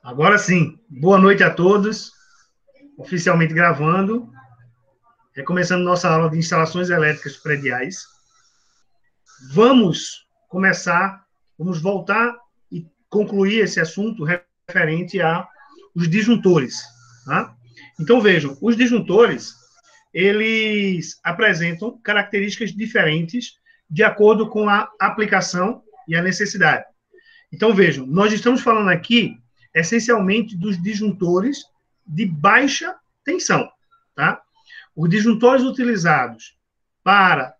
Agora sim, boa noite a todos, oficialmente gravando, começando nossa aula de instalações elétricas prediais. Vamos voltar e concluir esse assunto referente aos disjuntores. Tá? Então, vejam, os disjuntores, eles apresentam características diferentes de acordo com a aplicação e a necessidade. Então, vejam, nós estamos falando aqui essencialmente dos disjuntores de baixa tensão. Tá? Os disjuntores utilizados para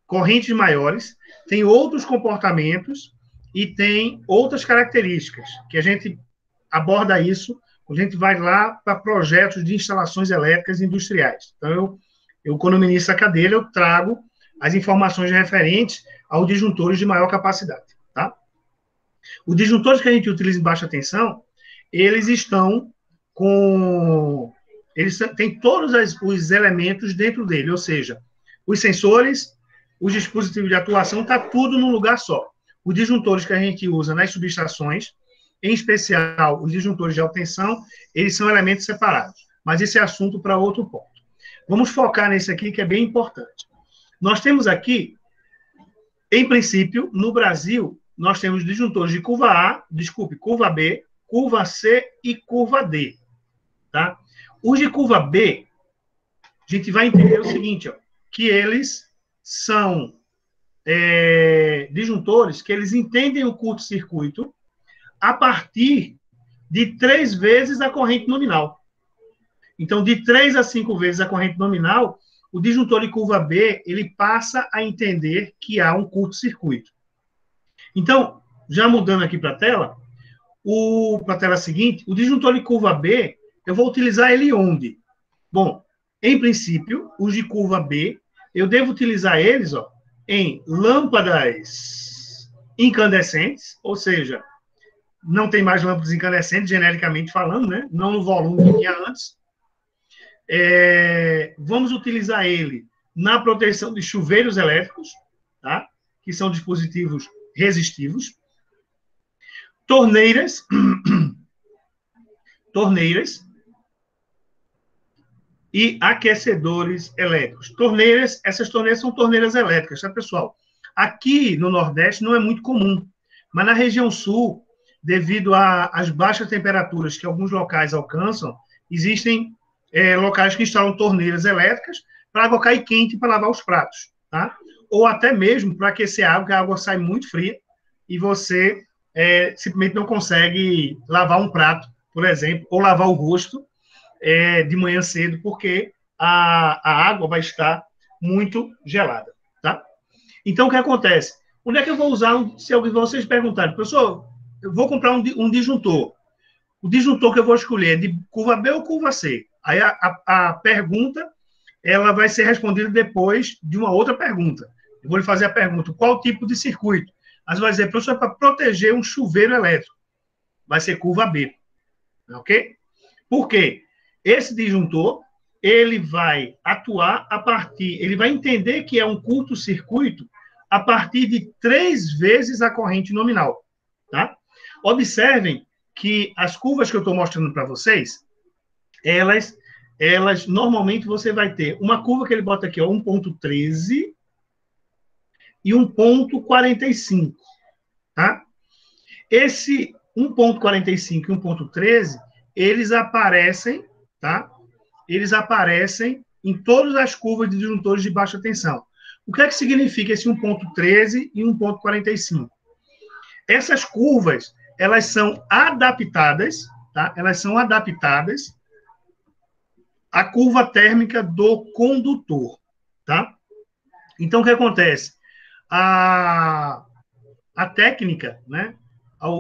correntes maiores têm outros comportamentos e têm outras características, que a gente aborda isso quando a gente vai lá para projetos de instalações elétricas industriais. Então, quando ministro a cadeira, eu trago as informações referentes aos disjuntores de maior capacidade. Tá? Os disjuntores que a gente utiliza em baixa tensão, eles estão com... Eles têm todos os elementos dentro dele, ou seja, os sensores, os dispositivos de atuação, está tudo num lugar só. Os disjuntores que a gente usa nas subestações, em especial os disjuntores de alta tensão, eles são elementos separados. Mas esse é assunto para outro ponto. Vamos focar nesse aqui, que é bem importante. Nós temos aqui, em princípio, no Brasil, nós temos disjuntores de curva B, curva C e curva D. Tá? Os de curva B, a gente vai entender o seguinte, ó, que eles são disjuntores que eles entendem o curto-circuito a partir de 3 vezes a corrente nominal. Então, de 3 a 5 vezes a corrente nominal, o disjuntor de curva B, ele passa a entender que há um curto-circuito. Então, já mudando aqui para a tela seguinte, o disjuntor de curva B, eu vou utilizar ele onde? Bom, em princípio, os de curva B, eu devo utilizar eles em lâmpadas incandescentes, ou seja, não tem mais lâmpadas incandescentes, genericamente falando, né? Não no volume que tinha antes. Vamos utilizar ele na proteção de chuveiros elétricos, tá? Que são dispositivos resistivos. Torneiras e aquecedores elétricos. Essas torneiras são torneiras elétricas, tá, pessoal? Aqui no Nordeste não é muito comum, mas na região Sul, devido às baixas temperaturas que alguns locais alcançam, existem locais que instalam torneiras elétricas para água cair quente para lavar os pratos, tá? Ou até mesmo para aquecer a água, porque a água sai muito fria e você simplesmente não consegue lavar um prato, por exemplo, ou lavar o rosto de manhã cedo, porque a água vai estar muito gelada, tá? Então, o que acontece? Onde é que eu vou usar, se alguém de vocês perguntarem, professor, eu vou comprar um disjuntor. O disjuntor que eu vou escolher é de curva B ou curva C? Aí a pergunta, ela vai ser respondida depois de uma outra pergunta. Eu vou lhe fazer a pergunta, qual tipo de circuito? Mas vai dizer, professor, para proteger um chuveiro elétrico. Vai ser curva B. Ok? Por quê? Esse disjuntor, ele vai atuar ele vai entender que é um curto-circuito a partir de 3 vezes a corrente nominal. Tá? Observem que as curvas que eu estou mostrando para vocês, elas normalmente você vai ter uma curva que ele bota aqui, 1.13 e 1.45. Tá? Esse 1.45 e 1.13, eles aparecem, tá? Eles aparecem em todas as curvas de disjuntores de baixa tensão. O que é que significa esse 1.13 e 1.45? Essas curvas, elas são adaptadas, tá? Elas são adaptadas à curva térmica do condutor, tá? Então, o que acontece? A técnica, né?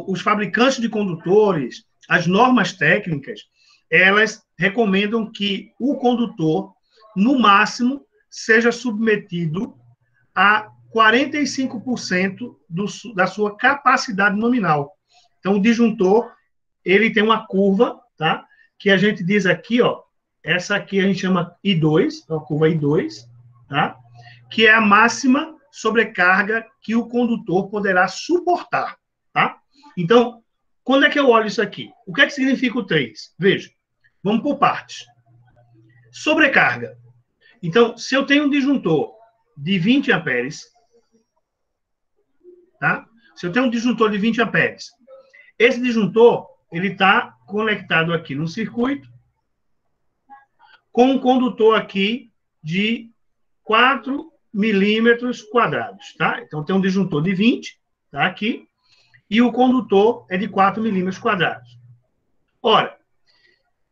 Os fabricantes de condutores, as normas técnicas, elas recomendam que o condutor, no máximo, seja submetido a 45% da sua capacidade nominal. Então, o disjuntor, ele tem uma curva, tá? Que a gente diz aqui, essa aqui a gente chama I2, a curva I2, tá? Que é a máxima sobrecarga que o condutor poderá suportar, tá? Então, Quando é que eu olho isso aqui? O que é que significa o 3? Veja, vamos por partes. Sobrecarga. Então, se eu tenho um disjuntor de 20 amperes, tá? Se eu tenho um disjuntor de 20 amperes, esse disjuntor, ele está conectado aqui no circuito com um condutor aqui de 4 milímetros quadrados, tá? Então, tem um disjuntor de 20, tá? Aqui, e o condutor é de 4 milímetros quadrados. Ora,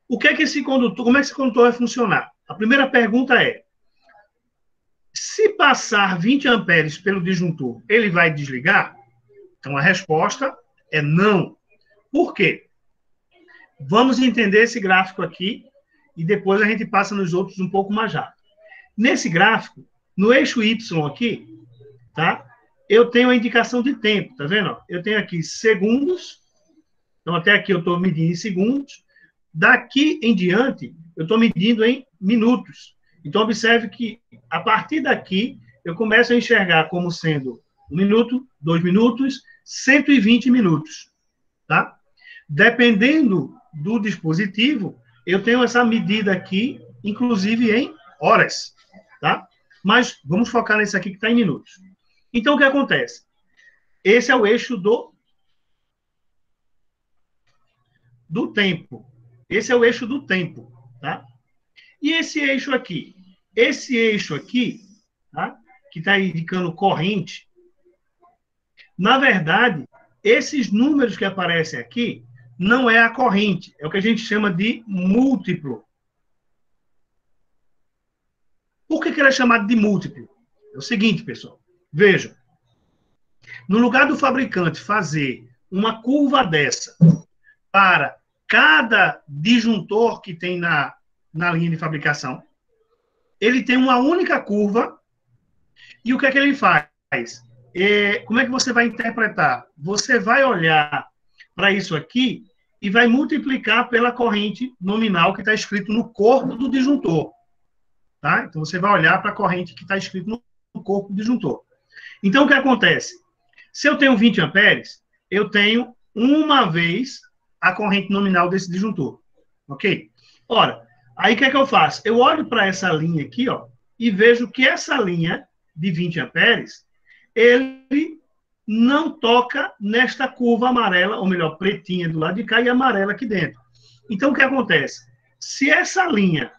o que é que esse condutor, como é que esse condutor vai funcionar? A primeira pergunta é, se passar 20 amperes pelo disjuntor, ele vai desligar? Então, a resposta é não. Por quê? Vamos entender esse gráfico aqui e depois a gente passa nos outros um pouco mais rápido. Nesse gráfico, no eixo Y aqui, tá? Eu tenho a indicação de tempo, tá vendo? Eu tenho aqui segundos, então até aqui eu estou medindo em segundos. Daqui em diante, eu estou medindo em minutos. Então, observe que, a partir daqui, eu começo a enxergar como sendo 1 minuto, 2 minutos, 120 minutos, tá? Dependendo do dispositivo, eu tenho essa medida aqui, inclusive em horas, tá? Mas vamos focar nesse aqui que está em minutos. Então, o que acontece? Esse é o eixo do tempo. Esse é o eixo do tempo, tá? E esse eixo aqui? Esse eixo aqui, tá? Que está indicando corrente, na verdade, esses números que aparecem aqui não é a corrente, é o que a gente chama de múltiplo. Por que ele é chamado de múltiplo? É o seguinte, pessoal, vejam, no lugar do fabricante fazer uma curva dessa para cada disjuntor que tem na linha de fabricação, ele tem uma única curva e o que é que ele faz? Como é que você vai interpretar? Você vai olhar para isso aqui e vai multiplicar pela corrente nominal que está escrito no corpo do disjuntor. Tá? Então, você vai olhar para a corrente que está escrito no corpo do disjuntor. Então, o que acontece? Se eu tenho 20 amperes, eu tenho uma vez a corrente nominal desse disjuntor. Ok? Ora, aí o que é que eu faço? Eu olho para essa linha aqui, ó, e vejo que essa linha de 20 amperes, ele não toca nesta curva amarela, ou melhor, pretinha do lado de cá e amarela aqui dentro. Então, o que acontece? Se essa linha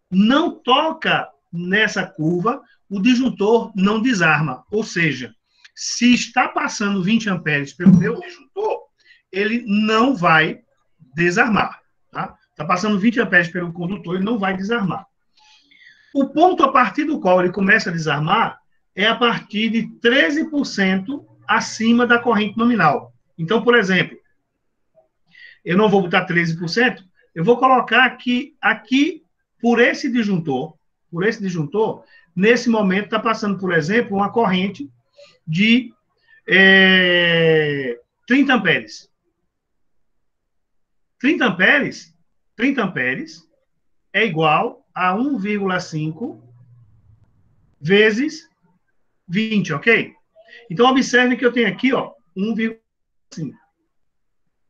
não toca nessa curva, o disjuntor não desarma. Ou seja, se está passando 20 amperes pelo meu disjuntor, ele não vai desarmar. Tá? Está passando 20 amperes pelo condutor, ele não vai desarmar. O ponto a partir do qual ele começa a desarmar é a partir de 13% acima da corrente nominal. Então, por exemplo, eu não vou botar 13%, eu vou colocar aqui por esse disjuntor, nesse momento está passando, por exemplo, uma corrente de 30 amperes. 30 amperes é igual a 1,5 vezes 20, ok? Então, observe que eu tenho aqui, ó, 1,5.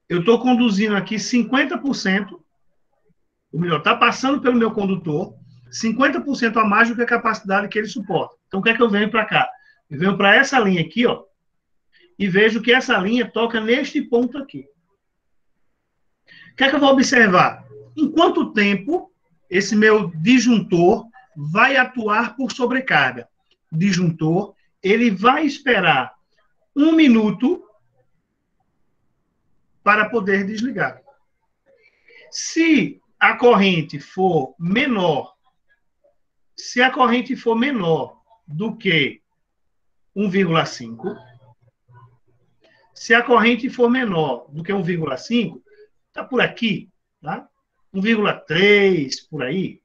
Eu estou conduzindo aqui 50%, ou melhor, está passando pelo meu condutor 50% a mais do que a capacidade que ele suporta. Então, o que é que eu venho para cá? Eu venho para essa linha aqui, ó, e vejo que essa linha toca neste ponto aqui. O que é que eu vou observar? Em quanto tempo esse meu disjuntor vai atuar por sobrecarga? O disjuntor, ele vai esperar 1 minuto para poder desligar. Se a corrente for menor do que 1,5, se a corrente for menor do que 1,5, está por aqui, tá? 1,3, por aí.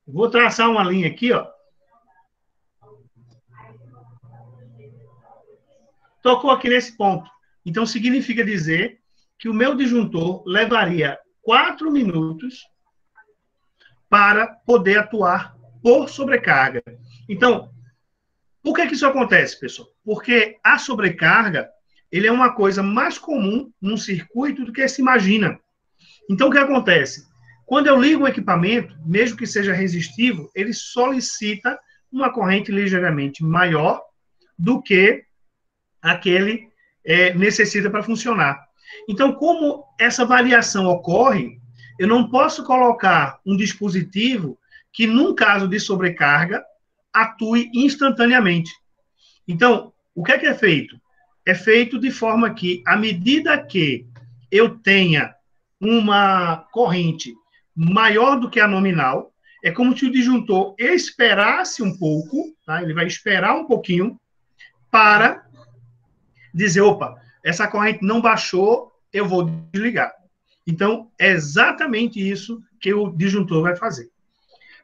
Vou traçar uma linha aqui, ó. Tocou aqui nesse ponto. Então, significa dizer que o meu disjuntor levaria 4 minutos para poder atuar por sobrecarga. Então, por que isso acontece, pessoal? Porque a sobrecarga, ele é uma coisa mais comum num circuito do que se imagina. Então, o que acontece? Quando eu ligo o equipamento, mesmo que seja resistivo, ele solicita uma corrente ligeiramente maior do que aquele necessita para funcionar. Então, como essa variação ocorre, eu não posso colocar um dispositivo que, num caso de sobrecarga, atue instantaneamente. Então, o que é feito? É feito de forma que, à medida que eu tenha uma corrente maior do que a nominal, é como se o disjuntor esperasse um pouco, tá? Ele vai esperar um pouquinho para dizer, opa, essa corrente não baixou, eu vou desligar. Então, é exatamente isso que o disjuntor vai fazer.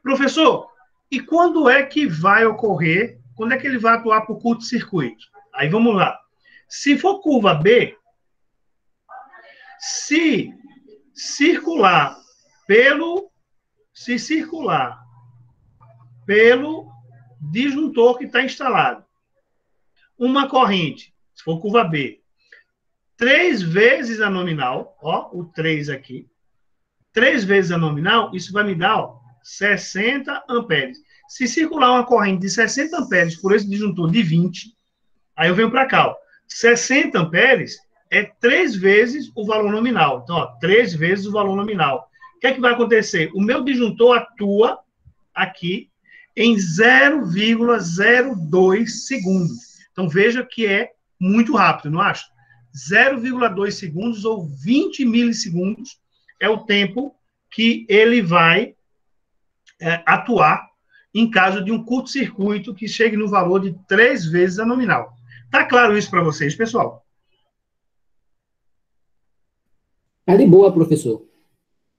Professor, e quando é que vai ocorrer, quando é que ele vai atuar por curto-circuito? Aí vamos lá. Se for curva B, se circular pelo disjuntor que está instalado uma corrente, se for curva B, 3 vezes a nominal, ó, o 3 aqui, 3 vezes a nominal, isso vai me dar, ó, 60 amperes. Se circular uma corrente de 60 amperes por esse disjuntor de 20, aí eu venho para cá, ó, 60 amperes é 3 vezes o valor nominal. Então, ó, 3 vezes o valor nominal. O que é que vai acontecer? O meu disjuntor atua aqui em 0,02 segundos. Então, veja que é muito rápido, não acha? 0,2 segundos ou 20 milissegundos é o tempo que ele vai atuar em caso de um curto-circuito que chegue no valor de 3 vezes a nominal. Tá claro isso para vocês, pessoal? Tá de boa, professor.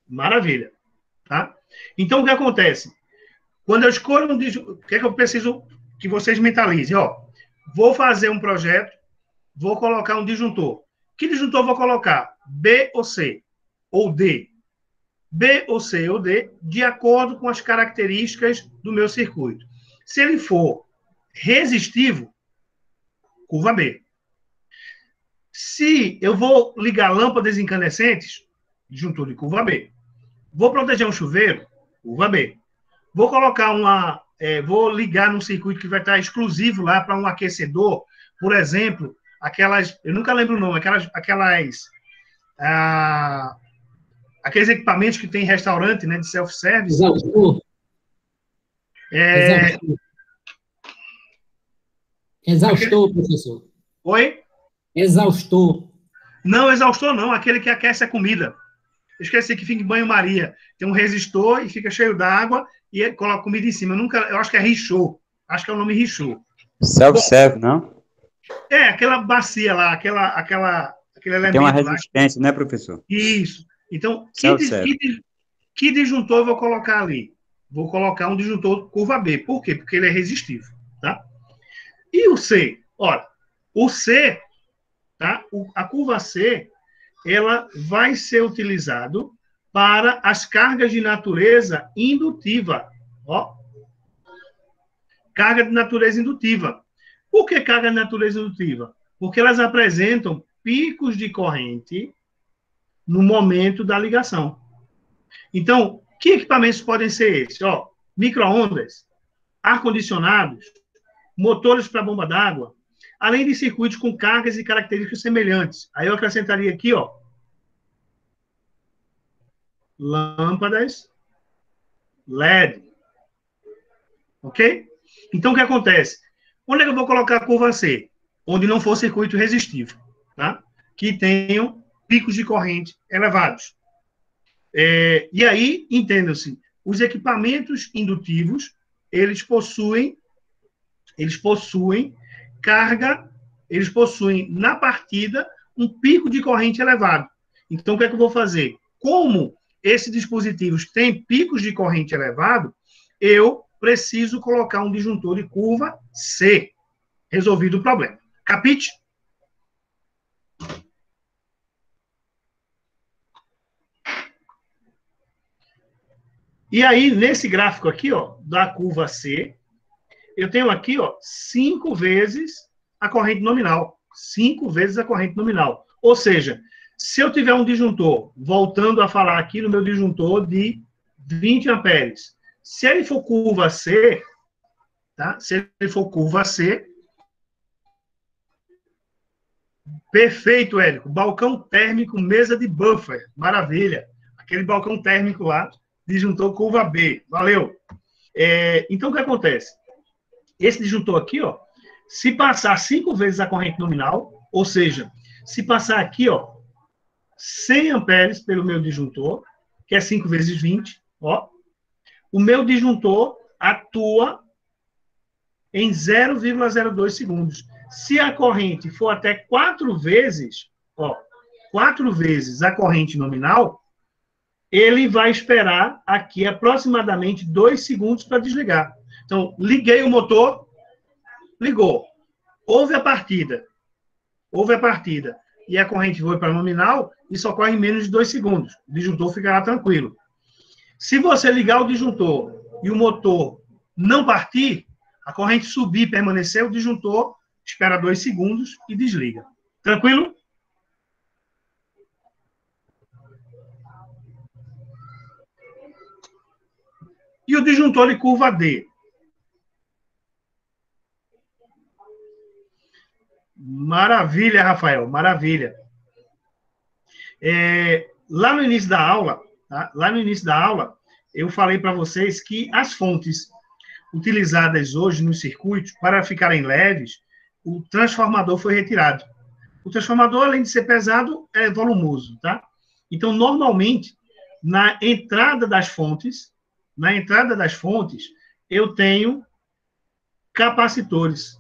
Maravilha. Tá? Então, o que acontece? Quando eu escolho um disjuntor, o que é que eu preciso que vocês mentalizem? Ó, vou fazer um projeto, vou colocar um disjuntor. Que disjuntor vou colocar? B ou C? Ou D? B ou C ou D, de acordo com as características do meu circuito. Se ele for resistivo, curva B. Se eu vou ligar lâmpadas incandescentes, disjuntor de curva B. Vou proteger um chuveiro, curva B. Vou colocar vou ligar num circuito que vai estar exclusivo lá para um aquecedor, por exemplo, aquelas, eu nunca lembro o nome, aqueles equipamentos que tem em restaurante, né, de self-service. Exaustor. Exaustor. Exaustor, professor. Oi? Exaustor. Não, exaustor não, aquele que aquece a comida. Eu esqueci que fica em banho-maria. Tem um resistor e fica cheio d'água e ele coloca comida em cima. Eu acho que é Richot. Acho que é o nome Richot. Self-serve, não? Aquela bacia lá, aquele elemento. Tem uma resistência, né, professor? Isso. Então, Self-serve. que disjuntor eu vou colocar ali? Vou colocar um disjuntor curva B. Por quê? Porque ele é resistivo. Tá? E o C? Ora, o C, tá? A curva C, ela vai ser utilizado para as cargas de natureza indutiva. Ó. Carga de natureza indutiva. Por que carga de natureza indutiva? Porque elas apresentam picos de corrente no momento da ligação. Então, que equipamentos podem ser esses? Ó, micro-ondas, ar-condicionados, motores para bomba d'água, além de circuitos com cargas e características semelhantes. Aí eu acrescentaria aqui, ó, lâmpadas LED. Ok? Então, o que acontece? Onde é que eu vou colocar a curva C? Onde não for circuito resistivo, tá? Que tenham picos de corrente elevados. E aí, entenda-se, os equipamentos indutivos, eles possuem carga, eles possuem, na partida, um pico de corrente elevado. Então, o que é que eu vou fazer? Como esses dispositivos têm picos de corrente elevado, eu preciso colocar um disjuntor de curva C. Resolvido o problema. Capite? E aí, nesse gráfico aqui, ó, da curva C, eu tenho aqui, ó, 5 vezes a corrente nominal. 5 vezes a corrente nominal. Ou seja, se eu tiver um disjuntor, voltando a falar aqui no meu disjuntor de 20 amperes, se ele for curva C, tá? Se ele for curva C, perfeito, Érico. Balcão térmico, mesa de buffer. Maravilha. Aquele balcão térmico lá, disjuntor curva B. Valeu. Então, o que acontece? Esse disjuntor aqui, ó, se passar 5 vezes a corrente nominal, ou seja, se passar aqui, ó, 100 amperes pelo meu disjuntor, que é 5 vezes 20, ó, o meu disjuntor atua em 0,02 segundos. Se a corrente for até 4 vezes, ó, 4 vezes a corrente nominal, ele vai esperar aqui aproximadamente 2 segundos para desligar. Então, liguei o motor, ligou. Houve a partida, e a corrente foi para a nominal, isso ocorre em menos de 2 segundos. O disjuntor ficará tranquilo. Se você ligar o disjuntor e o motor não partir, a corrente subir e permanecer, o disjuntor espera 2 segundos e desliga. Tranquilo? E o disjuntor de curva D? Maravilha, Rafael, maravilha. Lá no início da aula, tá? Lá no início da aula, eu falei para vocês que as fontes utilizadas hoje nos circuitos, para ficarem leves, o transformador foi retirado. O transformador, além de ser pesado, é volumoso, tá? Então, normalmente, na entrada das fontes, eu tenho capacitores.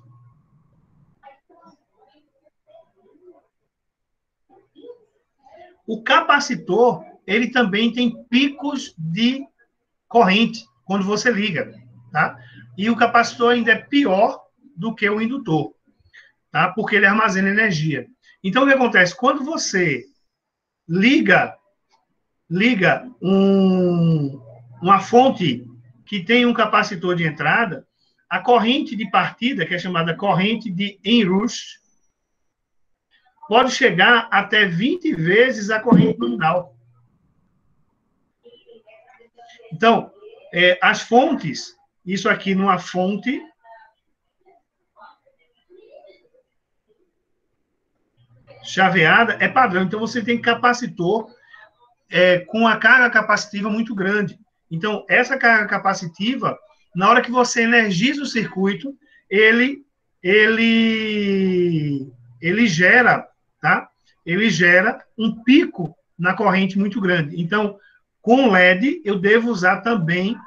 O capacitor, ele também tem picos de corrente quando você liga, tá? E o capacitor ainda é pior do que o indutor, tá? Porque ele armazena energia. Então, o que acontece? Quando você liga uma fonte que tem um capacitor de entrada, a corrente de partida, que é chamada corrente de enrush, pode chegar até 20 vezes a corrente nominal. Então, as fontes, isso aqui numa fonte chaveada é padrão. Então, você tem capacitor com a carga capacitiva muito grande. Então, essa carga capacitiva, na hora que você energiza o circuito, ele gera, tá? Ele gera um pico na corrente muito grande. Então, com LED, eu devo usar também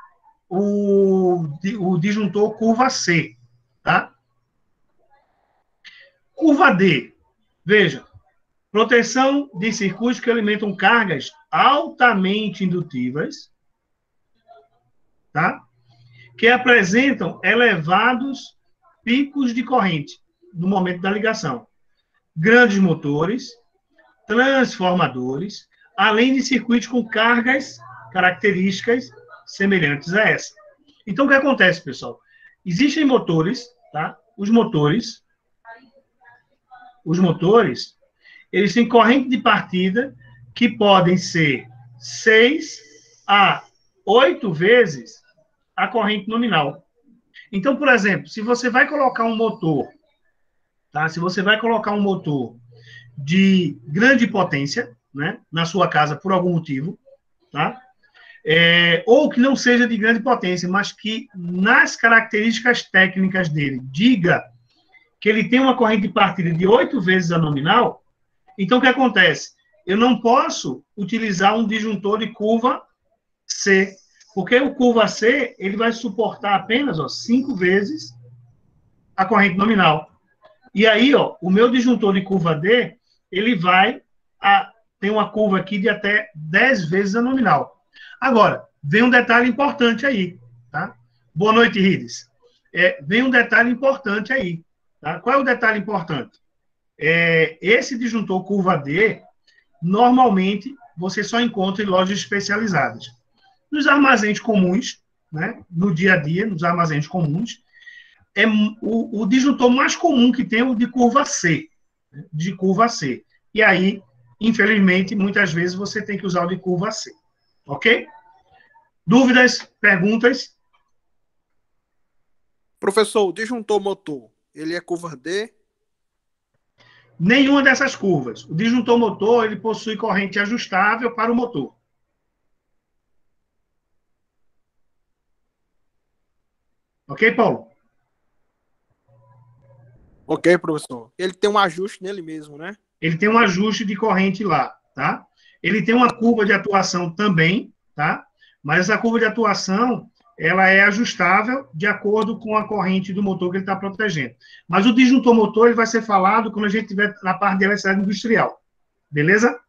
o disjuntor curva C, tá? Curva D. Veja, proteção de circuitos que alimentam cargas altamente indutivas, tá? Que apresentam elevados picos de corrente no momento da ligação. Grandes motores, transformadores, além de circuitos com características semelhantes a essa. Então, o que acontece, pessoal? Existem motores, tá? Os motores, eles têm corrente de partida que podem ser 6 a 8 vezes a corrente nominal. Então, por exemplo, se você vai colocar um motor, tá? Se você vai colocar um motor de grande potência, né, na sua casa por algum motivo, tá? Ou que não seja de grande potência, mas que nas características técnicas dele diga que ele tem uma corrente de partida de 8 vezes a nominal, então o que acontece? Eu não posso utilizar um disjuntor de curva C, porque o curva C ele vai suportar apenas 5 vezes a corrente nominal. E aí, ó, o meu disjuntor de curva D, ele vai tem uma curva aqui de até 10 vezes a nominal. Agora, vem um detalhe importante aí, tá? Boa noite, Rides. Vem um detalhe importante aí, tá? Qual é o detalhe importante? Esse disjuntor curva D, normalmente, você só encontra em lojas especializadas. Nos armazéns comuns, né? No dia a dia, nos armazéns comuns, o disjuntor mais comum que tem é o de curva C, de curva C. E aí, infelizmente, muitas vezes você tem que usar o de curva C. Ok? Dúvidas? Perguntas? Professor, o disjuntor motor, ele é curva D? Nenhuma dessas curvas. O disjuntor motor, ele possui corrente ajustável para o motor. Ok, Paulo? Ok, professor. Ele tem um ajuste nele mesmo, né? Ele tem um ajuste de corrente lá, tá? Ele tem uma curva de atuação também, tá? Mas essa curva de atuação, ela é ajustável de acordo com a corrente do motor que ele está protegendo. Mas o disjuntor motor, ele vai ser falado quando a gente estiver na parte de eletricidade industrial. Beleza?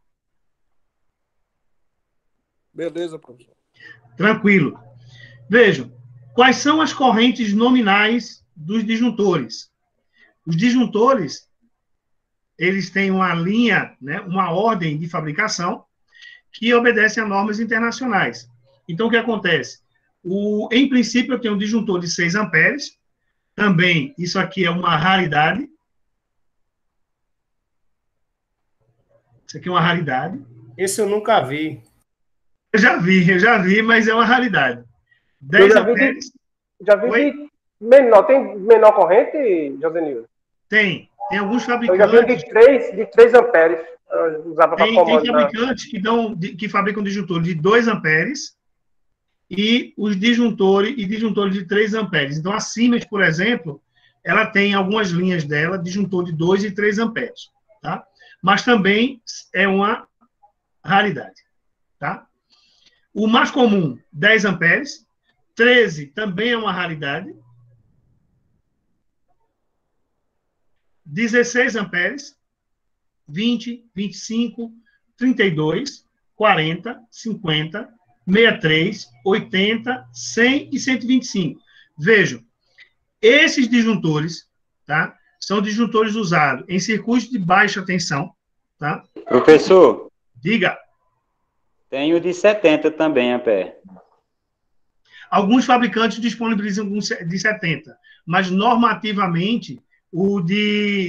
Beleza, professor. Tranquilo. Vejam, quais são as correntes nominais dos disjuntores? Os disjuntores, eles têm uma linha, né, uma ordem de fabricação que obedece a normas internacionais. Então, o que acontece? Em princípio, eu tenho um disjuntor de 6 amperes. Também, isso aqui é uma raridade. Isso aqui é uma raridade. Esse eu nunca vi. Eu já vi, mas é uma raridade. Eu 10 já vi amperes. Já vi Oi? de menor. Tem menor corrente, Josenildo? Tem alguns Eu já vi fabricantes. de 3 amperes. Eu usava para Tem comando. fabricantes que fabricam disjuntores de 2 amperes e os disjuntores de 3 amperes. Então, a Siemens, por exemplo, ela tem algumas linhas dela, disjuntor de 2 e 3 amperes, tá? Mas também é uma raridade, tá? O mais comum, 10 amperes, 13 também é uma raridade, 16 amperes, 20, 25, 32, 40, 50, 63, 80, 100 e 125. Vejam, esses disjuntores, tá, são disjuntores usados em circuitos de baixa tensão, tá? Professor, Diga. tem o de 70 também, ampere. Alguns fabricantes disponibilizam de 70, mas normativamente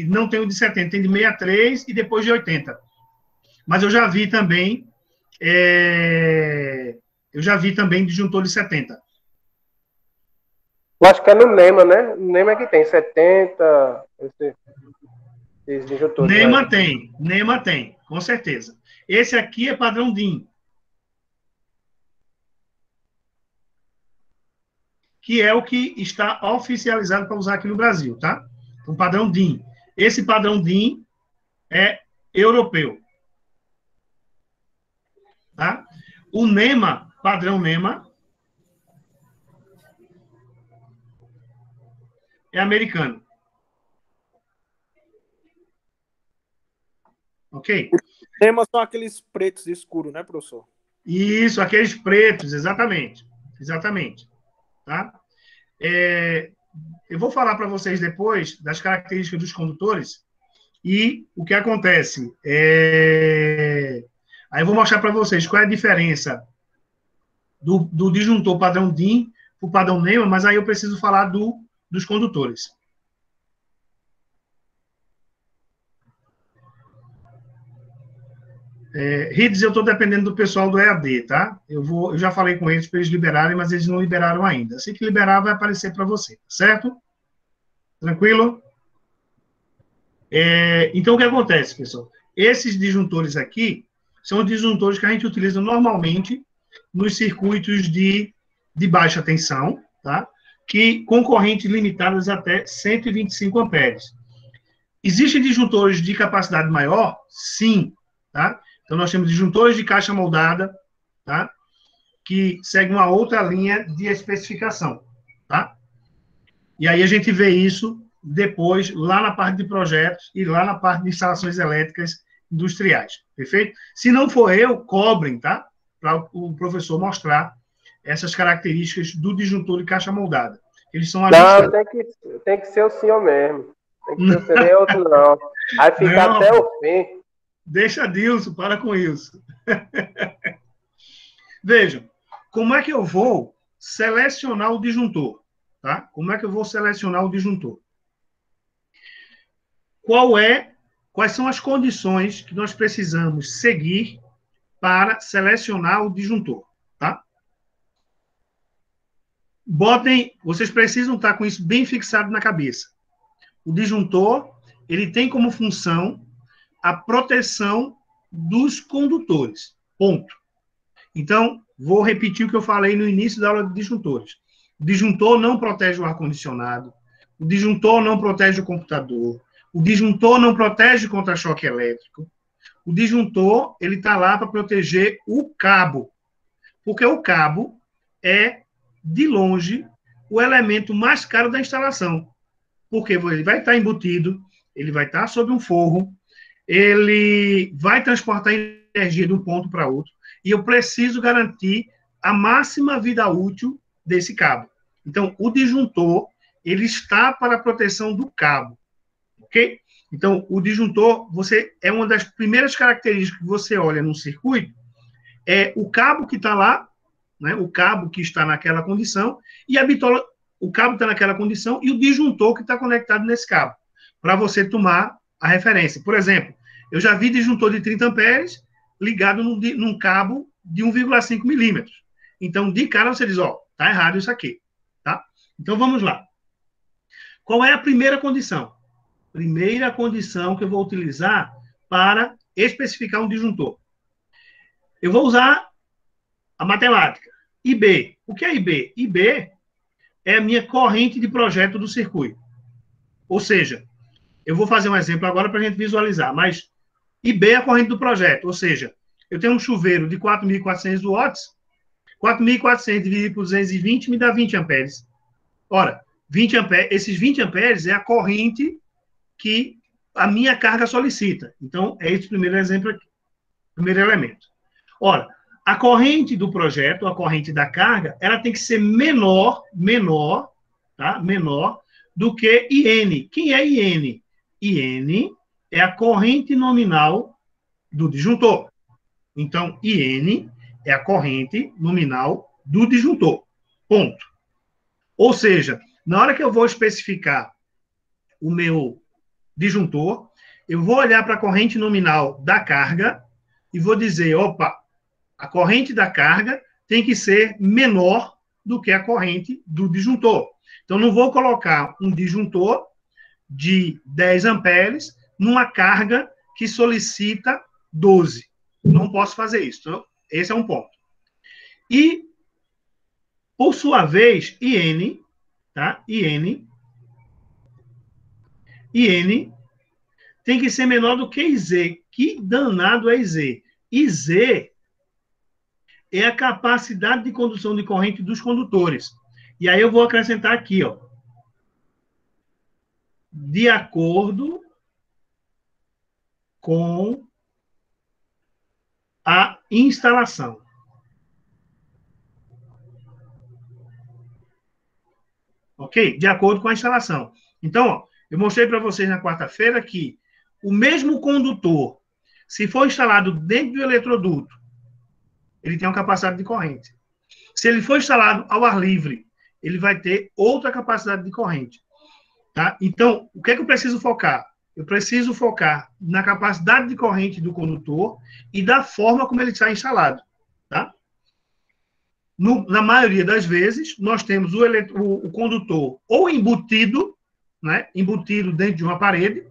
não tem o de 70, tem de 63 e depois de 80. Mas eu já vi também disjuntor de 70. Eu acho que é no NEMA, né? No NEMA é que tem 70, esses disjuntores. NEMA tem, com certeza. Esse aqui é padrão DIN, que é o que está oficializado para usar aqui no Brasil, tá? O padrão DIN. Esse padrão DIN é europeu, tá? O NEMA, padrão NEMA, é americano. Ok? Temas são aqueles pretos escuros, né, professor? Isso, aqueles pretos, exatamente. Exatamente. Tá? Eu vou falar para vocês depois das características dos condutores e o que acontece. Aí eu vou mostrar para vocês qual é a diferença do disjuntor padrão DIN para o padrão NEMA, mas aí eu preciso falar dos condutores. Rides, eu estou dependendo do pessoal do EAD, tá? Eu já falei com eles para eles liberarem, mas eles não liberaram ainda. Assim que liberar, vai aparecer para você, certo? Tranquilo? Então, o que acontece, pessoal? Esses disjuntores aqui são os disjuntores que a gente utiliza normalmente nos circuitos de baixa tensão, tá? Que com correntes limitadas até 125 amperes. Existem disjuntores de capacidade maior? Sim, tá? Então, nós temos disjuntores de caixa moldada, tá? Que seguem uma outra linha de especificação, tá? E aí a gente vê isso depois lá na parte de projetos e lá na parte de instalações elétricas industriais, perfeito? Se não for eu, cobrem, tá? Para o professor mostrar essas características do disjuntor de caixa moldada. Eles são ajustados. Não, tem que ser o senhor mesmo. Tem que ser o senhor, outro não. Aí fica Não. até o fim. Deixa Dilson, para com isso. Vejam, como é que eu vou selecionar o disjuntor? Tá? Como é que eu vou selecionar o disjuntor? Qual é quais são as condições que nós precisamos seguir para selecionar o disjuntor, tá? Vocês precisam estar com isso bem fixado na cabeça. O disjuntor, ele tem como função a proteção dos condutores, ponto. Então, vou repetir o que eu falei no início da aula de disjuntores. O disjuntor não protege o ar-condicionado, o disjuntor não protege o computador, o disjuntor não protege contra choque elétrico. O disjuntor, ele está lá para proteger o cabo, porque o cabo é, de longe, o elemento mais caro da instalação, porque ele vai estar embutido, ele vai estar sob um forro, ele vai transportar energia de um ponto para outro, e eu preciso garantir a máxima vida útil desse cabo. Então, o disjuntor, ele está para a proteção do cabo, ok? Então, o disjuntor, é uma das primeiras características que você olha no circuito, é o cabo que está lá, né, o cabo que está naquela condição, e a bitola, o cabo está naquela condição, e o disjuntor que está conectado nesse cabo, para você tomar a referência. Por exemplo, eu já vi disjuntor de 30 amperes ligado num cabo de 1,5 milímetros. Então, de cara, você diz, ó, tá errado isso aqui, tá? Então, vamos lá. Qual é a primeira condição? Primeira condição que eu vou utilizar para especificar um disjuntor. Eu vou usar a matemática. IB. O que é IB? IB é a minha corrente de projeto do circuito. Ou seja, eu vou fazer um exemplo agora para a gente visualizar, mas IB é a corrente do projeto. Ou seja, eu tenho um chuveiro de 4.400 watts, 4.400 dividido por 220 me dá 20 amperes. Ora, 20 amperes, esses 20 amperes é a corrente que a minha carga solicita. Então, é esse o primeiro exemplo aqui, primeiro elemento. Ora, a corrente do projeto, a corrente da carga, ela tem que ser menor do que IN. Quem é IN? IN é a corrente nominal do disjuntor. Então, IN é a corrente nominal do disjuntor. Ponto. Ou seja, na hora que eu vou especificar o meu disjuntor, eu vou olhar para a corrente nominal da carga e vou dizer, opa, a corrente da carga tem que ser menor do que a corrente do disjuntor. Então, não vou colocar um disjuntor de 10 amperes numa carga que solicita 12. Não posso fazer isso. Então, esse é um ponto. E, por sua vez, IN, tá? IN tem que ser menor do que IZ. Que danado é IZ? IZ é a capacidade de condução de corrente dos condutores. E aí eu vou acrescentar aqui, ó. De acordo com a instalação. Ok? De acordo com a instalação. Então, ó, eu mostrei para vocês na quarta-feira que o mesmo condutor, se for instalado dentro do eletroduto, ele tem uma capacidade de corrente. Se ele for instalado ao ar livre, ele vai ter outra capacidade de corrente. Tá? Então, o que é que eu preciso focar? Eu preciso focar na capacidade de corrente do condutor e da forma como ele está instalado. Tá? Na maioria das vezes, nós temos o condutor ou embutido, né, embutido dentro de uma parede,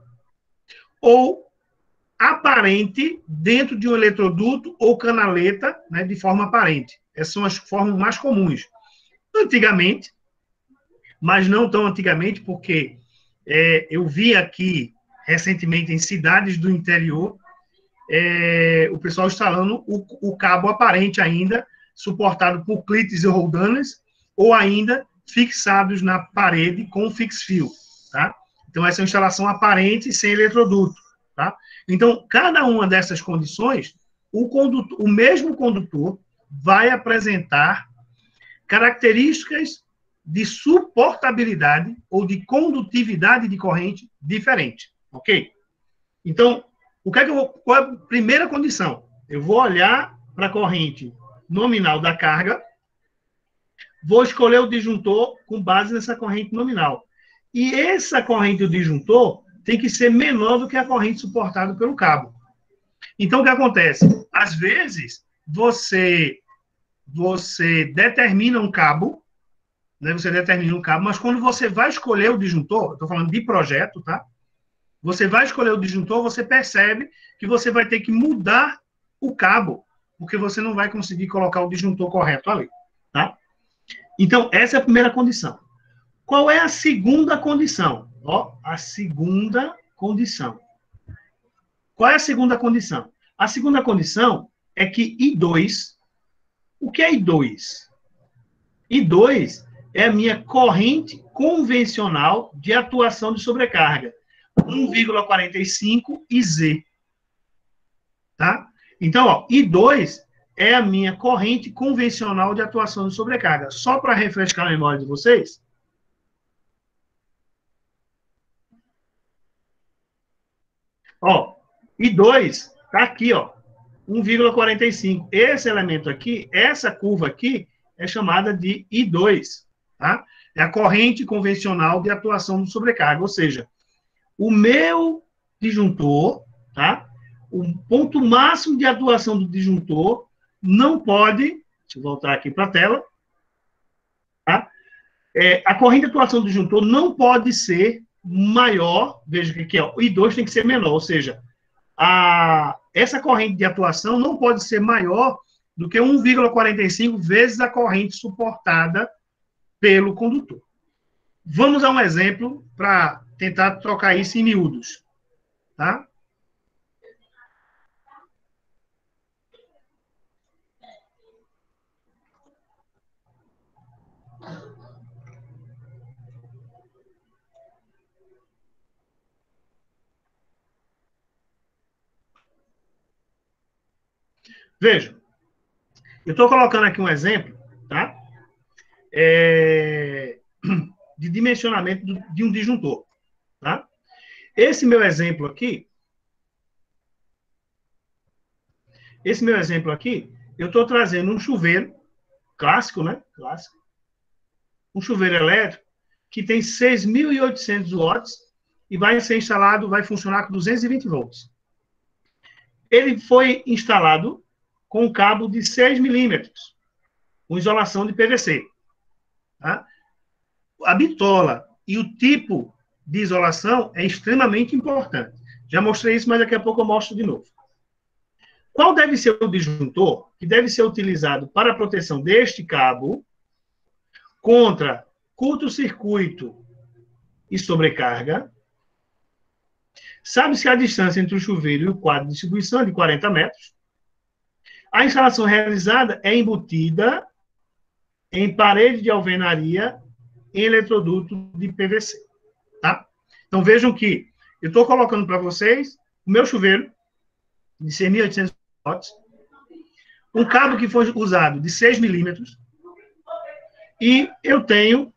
ou aparente dentro de um eletroduto ou canaleta, né, de forma aparente. Essas são as formas mais comuns. Antigamente, mas não tão antigamente, porque eu vi aqui recentemente em cidades do interior o pessoal instalando o cabo aparente ainda, suportado por clites e roldanas, ou ainda fixados na parede com fix-fio, tá? Então, essa é uma instalação aparente sem eletroduto, tá? Então, cada uma dessas condições, o mesmo condutor vai apresentar características de suportabilidade ou de condutividade de corrente diferente, ok? Então, qual é a primeira condição? Eu vou olhar para a corrente nominal da carga, vou escolher o disjuntor com base nessa corrente nominal. E essa corrente do disjuntor tem que ser menor do que a corrente suportada pelo cabo. Então, o que acontece? Às vezes, você determina um cabo, né? Você determina um cabo, mas quando você vai escolher o disjuntor, estou falando de projeto, tá? Você vai escolher o disjuntor, você percebe que você vai ter que mudar o cabo, porque você não vai conseguir colocar o disjuntor correto ali, tá? Então, essa é a primeira condição. Qual é a segunda condição? Ó, a segunda condição. Qual é a segunda condição? A segunda condição é que I2... O que é I2? I2 é a minha corrente convencional de atuação de sobrecarga. 1,45 IZ. Tá? Então, ó, I2 é a minha corrente convencional de atuação de sobrecarga. Só para refrescar a memória de vocês. Ó, I2 está aqui, ó, 1,45. Esse elemento aqui, essa curva aqui, é chamada de I2, tá? É a corrente convencional de atuação de sobrecarga, ou seja, o meu disjuntor, tá? O ponto máximo de atuação do disjuntor não pode, deixa eu voltar aqui para a tela, tá? A corrente de atuação do disjuntor não pode ser maior, veja que aqui, ó, o I2 tem que ser menor, ou seja, essa corrente de atuação não pode ser maior do que 1,45 vezes a corrente suportada pelo condutor. Vamos a um exemplo para tentar trocar isso em miúdos, tá? Veja, eu estou colocando aqui um exemplo, tá? De dimensionamento de um disjuntor, tá? Esse meu exemplo aqui, eu estou trazendo um chuveiro clássico, né? Clássico. Um chuveiro elétrico que tem 6.800 watts e vai ser instalado, vai funcionar com 220 volts. Ele foi instalado com um cabo de 6 milímetros, com isolação de PVC. Tá? A bitola e o tipo de isolação é extremamente importante. Já mostrei isso, mas daqui a pouco eu mostro de novo. Qual deve ser o disjuntor que deve ser utilizado para a proteção deste cabo contra curto-circuito e sobrecarga? Sabe-se a distância entre o chuveiro e o quadro de distribuição é de 40 metros. A instalação realizada é embutida em parede de alvenaria em eletroduto de PVC. Tá? Então, vejam que eu estou colocando para vocês o meu chuveiro de 6.800 watts, um cabo que foi usado de 6 milímetros, e eu tenho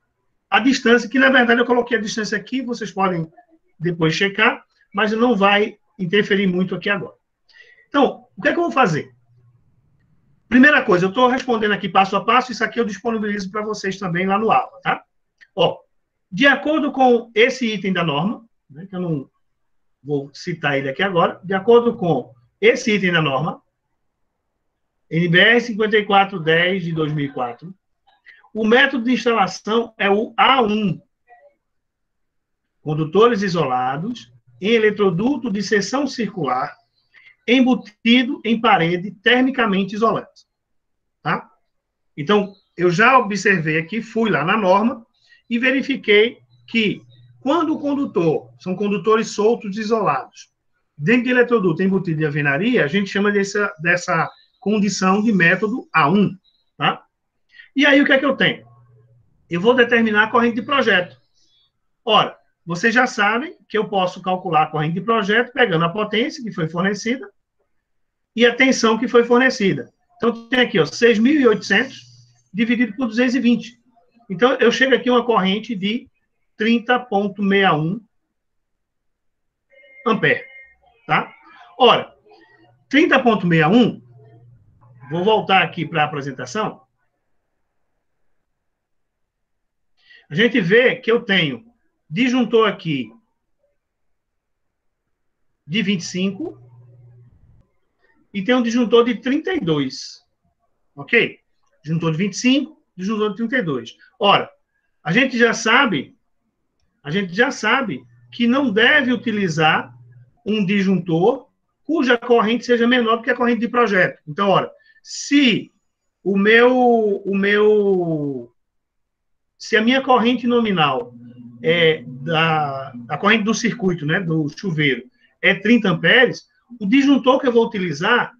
a distância, que na verdade eu coloquei a distância aqui, vocês podem depois checar, mas não vai interferir muito aqui agora. Então, o que é que eu vou fazer? Primeira coisa, eu estou respondendo aqui passo a passo, isso aqui eu disponibilizo para vocês também lá no aula, tá? Ó, de acordo com esse item da norma, né, que eu não vou citar ele aqui agora, de acordo com esse item da norma, NBR 5410 de 2004, o método de instalação é o A1, condutores isolados em eletroduto de seção circular, embutido em parede termicamente isolante. Tá? Então, eu já observei aqui, fui lá na norma e verifiquei que quando o condutor, são condutores soltos isolados, dentro de eletroduto embutido de alvenaria, a gente chama dessa condição de método A1. Tá? E aí, o que é que eu tenho? Eu vou determinar a corrente de projeto. Ora, vocês já sabem que eu posso calcular a corrente de projeto pegando a potência que foi fornecida e a tensão que foi fornecida. Então, tem aqui, ó, 6.800 dividido por 220. Então, eu chego aqui a uma corrente de 30,61 ampere. Tá? Ora, 30,61, vou voltar aqui para a apresentação. A gente vê que eu tenho disjuntor aqui de 25 e tem um disjuntor de 32. Ok? Disjuntor de 25, disjuntor de 32. Ora, a gente já sabe que não deve utilizar um disjuntor cuja corrente seja menor do que a corrente de projeto. Então, ora, se se a minha corrente nominal a corrente do circuito, né, do chuveiro, é 30 amperes, o disjuntor que eu vou utilizar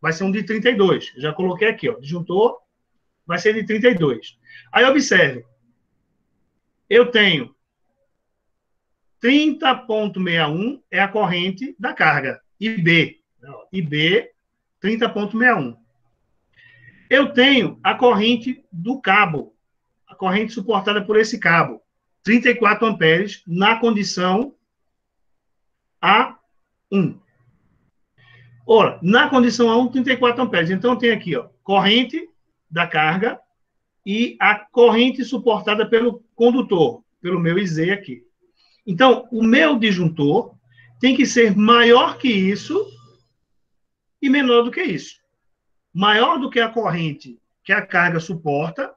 vai ser um de 32. Eu já coloquei aqui, ó, disjuntor vai ser de 32. Aí, observe, eu tenho 30,61 é a corrente da carga, IB, 30,61. Eu tenho a corrente do cabo, a corrente suportada por esse cabo, 34 amperes na condição A1. Ora, na condição A1, 34 amperes. Então, eu tenho aqui, ó, corrente da carga e a corrente suportada pelo condutor, pelo meu IZ aqui. Então, o meu disjuntor tem que ser maior que isso e menor do que isso. Maior do que a corrente que a carga suporta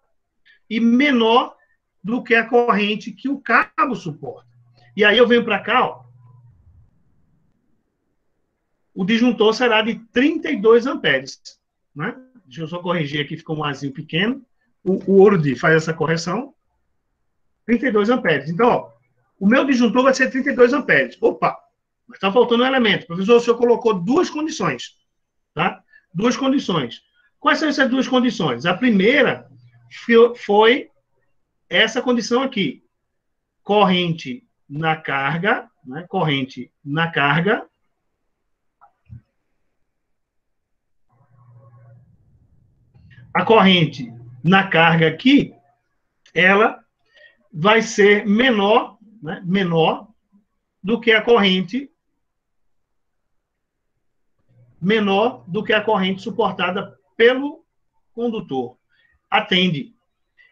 e menor do que a corrente que o cabo suporta. E aí eu venho para cá, ó. O disjuntor será de 32 amperes. Né? Deixa eu só corrigir aqui, ficou um azinho pequeno. O Word faz essa correção. 32 amperes. Então, ó, o meu disjuntor vai ser 32 amperes. Opa, mas está faltando um elemento. Professor, o senhor colocou duas condições. Tá? Duas condições. Quais são essas duas condições? A primeira foi essa condição aqui. Corrente na carga, né? Corrente na carga. A corrente na carga aqui, ela vai ser menor, né? Menor do que a corrente suportada pelo condutor. Atende.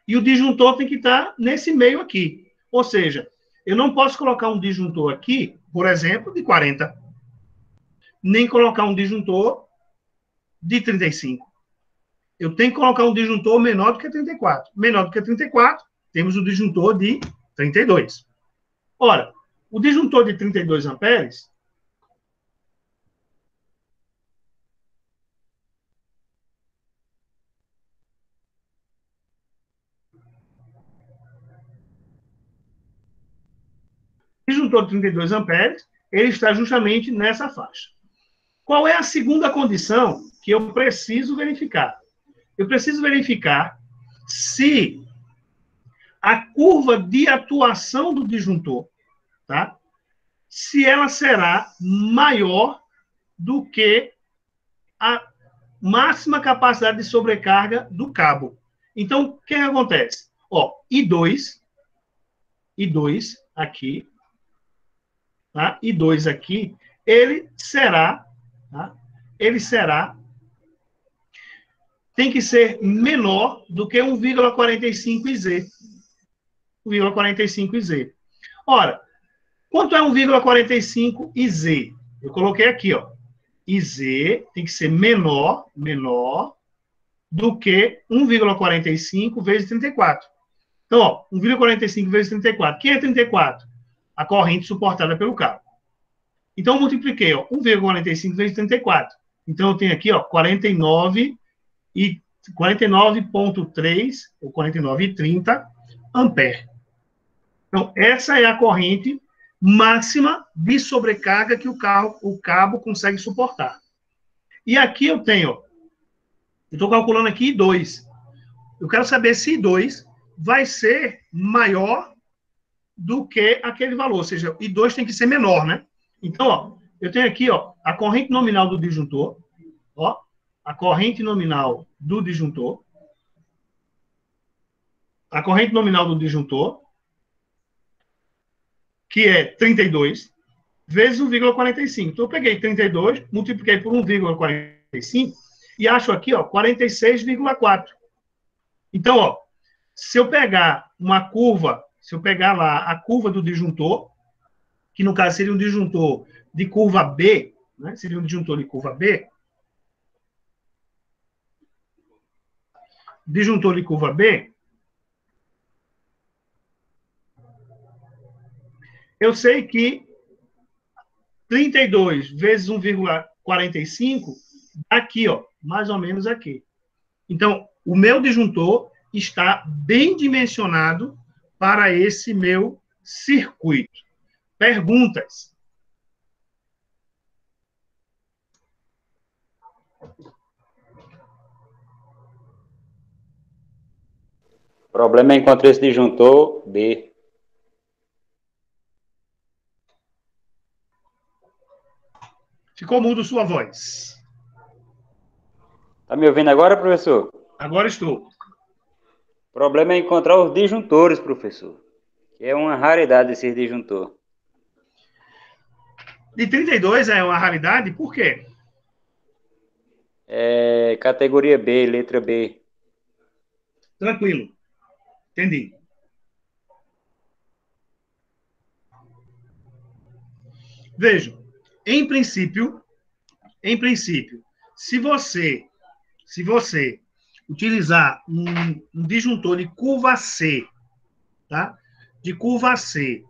E o disjuntor tem que estar nesse meio aqui. Ou seja, eu não posso colocar um disjuntor aqui, por exemplo, de 40, nem colocar um disjuntor de 35. Eu tenho que colocar um disjuntor menor do que 34. Menor do que 34, temos o disjuntor de 32. Ora, o disjuntor de 32 amperes, disjuntor de 32 amperes, ele está justamente nessa faixa. Qual é a segunda condição que eu preciso verificar? Eu preciso verificar se a curva de atuação do disjuntor, tá? Se ela será maior do que a máxima capacidade de sobrecarga do cabo. Então, o que acontece? Ó, I2 aqui, tá? I2 aqui, ele será, tá? Tem que ser menor do que 1,45 IZ. 1,45 IZ. Ora, quanto é 1,45 IZ? Eu coloquei aqui, ó. IZ tem que ser menor do que 1,45 vezes 34. Então, ó, 1,45 vezes 34. Quem é 34? A corrente suportada pelo cabo. Então, eu multipliquei, ó, 1,45 vezes 34. Então, eu tenho aqui, ó, 49,3 ou 49,30 ampere. Então, essa é a corrente máxima de sobrecarga que o cabo consegue suportar. E aqui eu tenho, ó, eu estou calculando aqui I2. Eu quero saber se I2 vai ser maior do que aquele valor, ou seja, I2 tem que ser menor, né? Então, ó, eu tenho aqui, ó, a corrente nominal do disjuntor, ó, a corrente nominal do disjuntor, que é 32, vezes 1,45. Então, eu peguei 32, multipliquei por 1,45 e acho aqui, ó, 46,4. Então, ó, se eu pegar lá a curva do disjuntor, que no caso seria um disjuntor de curva B, né? Seria um disjuntor de curva B. Disjuntor de curva B, eu sei que 32 vezes 1,45 dá aqui, ó, mais ou menos aqui. Então, o meu disjuntor está bem dimensionado para esse meu circuito. Perguntas? O problema é encontrar esse disjuntor B. Ficou mudo sua voz. Tá me ouvindo agora, professor? Agora estou. O problema é encontrar os disjuntores, professor. Que é uma raridade esse disjuntor. De 32 é uma raridade, por quê? É categoria B, letra B. Tranquilo. Entendi. Vejam, em princípio, se você utilizar um disjuntor de curva C, tá? De curva C,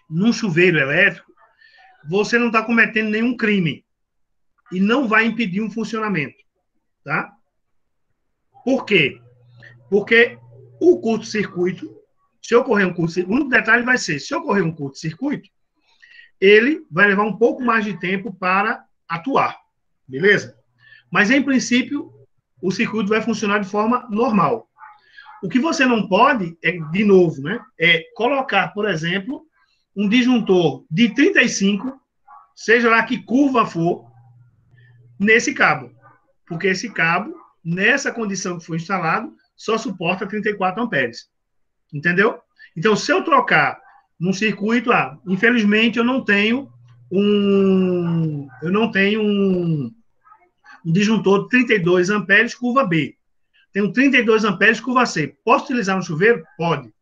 num chuveiro elétrico, você não está cometendo nenhum crime e não vai impedir um funcionamento, tá? Por quê? Porque o curto-circuito, se ocorrer um curto-circuito, o único detalhe vai ser, se ocorrer um curto-circuito, ele vai levar um pouco mais de tempo para atuar, beleza? Mas, em princípio, o circuito vai funcionar de forma normal. O que você não pode, de novo, né, é colocar, por exemplo, um disjuntor de 35, seja lá que curva for, nesse cabo. Porque esse cabo, nessa condição que foi instalado, só suporta 34 amperes. Entendeu? Então, se eu trocar num circuito A, infelizmente eu não tenho um disjuntor de 32 amperes curva B. Tenho 32 amperes curva C. Posso utilizar no chuveiro? Pode.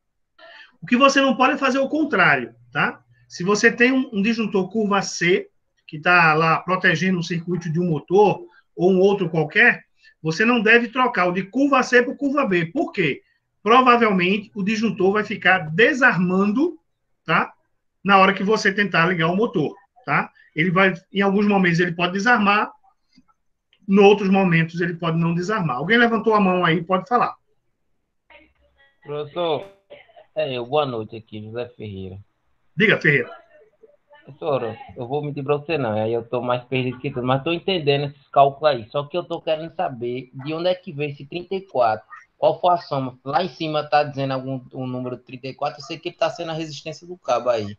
O que você não pode é fazer o contrário, tá? Se você tem um disjuntor curva C, que está lá protegendo o circuito de um motor ou um outro qualquer, você não deve trocar o de curva C por curva B. Por quê? Provavelmente o disjuntor vai ficar desarmando, tá? Na hora que você tentar ligar o motor, tá? Ele vai, em alguns momentos ele pode desarmar, em outros momentos ele pode não desarmar. Alguém levantou a mão aí, pode falar. Professor, boa noite aqui, José Ferreira. Diga, Ferreira. Professor, eu vou mentir para você não, aí eu tô mais perdido que tudo, mas tô entendendo esses cálculos aí, só que eu tô querendo saber de onde é que veio esse 34, qual foi a soma? Lá em cima tá dizendo um número 34, eu sei que ele tá sendo a resistência do cabo aí,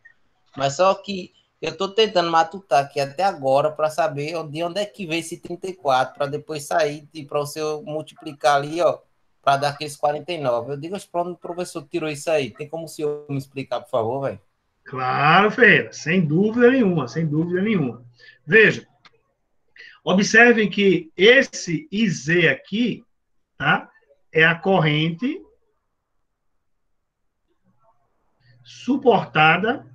mas só que eu tô tentando matutar aqui até agora para saber de onde é que veio esse 34, para depois sair e para o senhor multiplicar ali, ó, para dar aqueles 49. Eu digo, para onde o professor tirou isso aí? Tem como o senhor me explicar, por favor, velho? Claro, Ferreira, sem dúvida nenhuma, sem dúvida nenhuma. Veja, observem que esse IZ aqui, tá, é a corrente suportada,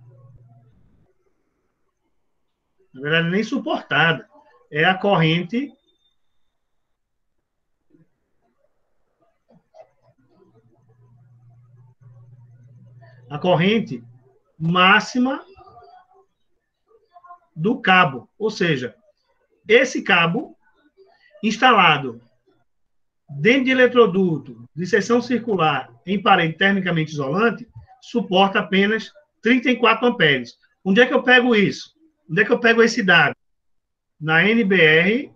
na verdade nem suportada, é a corrente máxima do cabo, ou seja, esse cabo instalado dentro de eletroduto de seção circular em parede termicamente isolante suporta apenas 34 amperes. Onde é que eu pego isso? Onde é que eu pego esse dado? Na NBR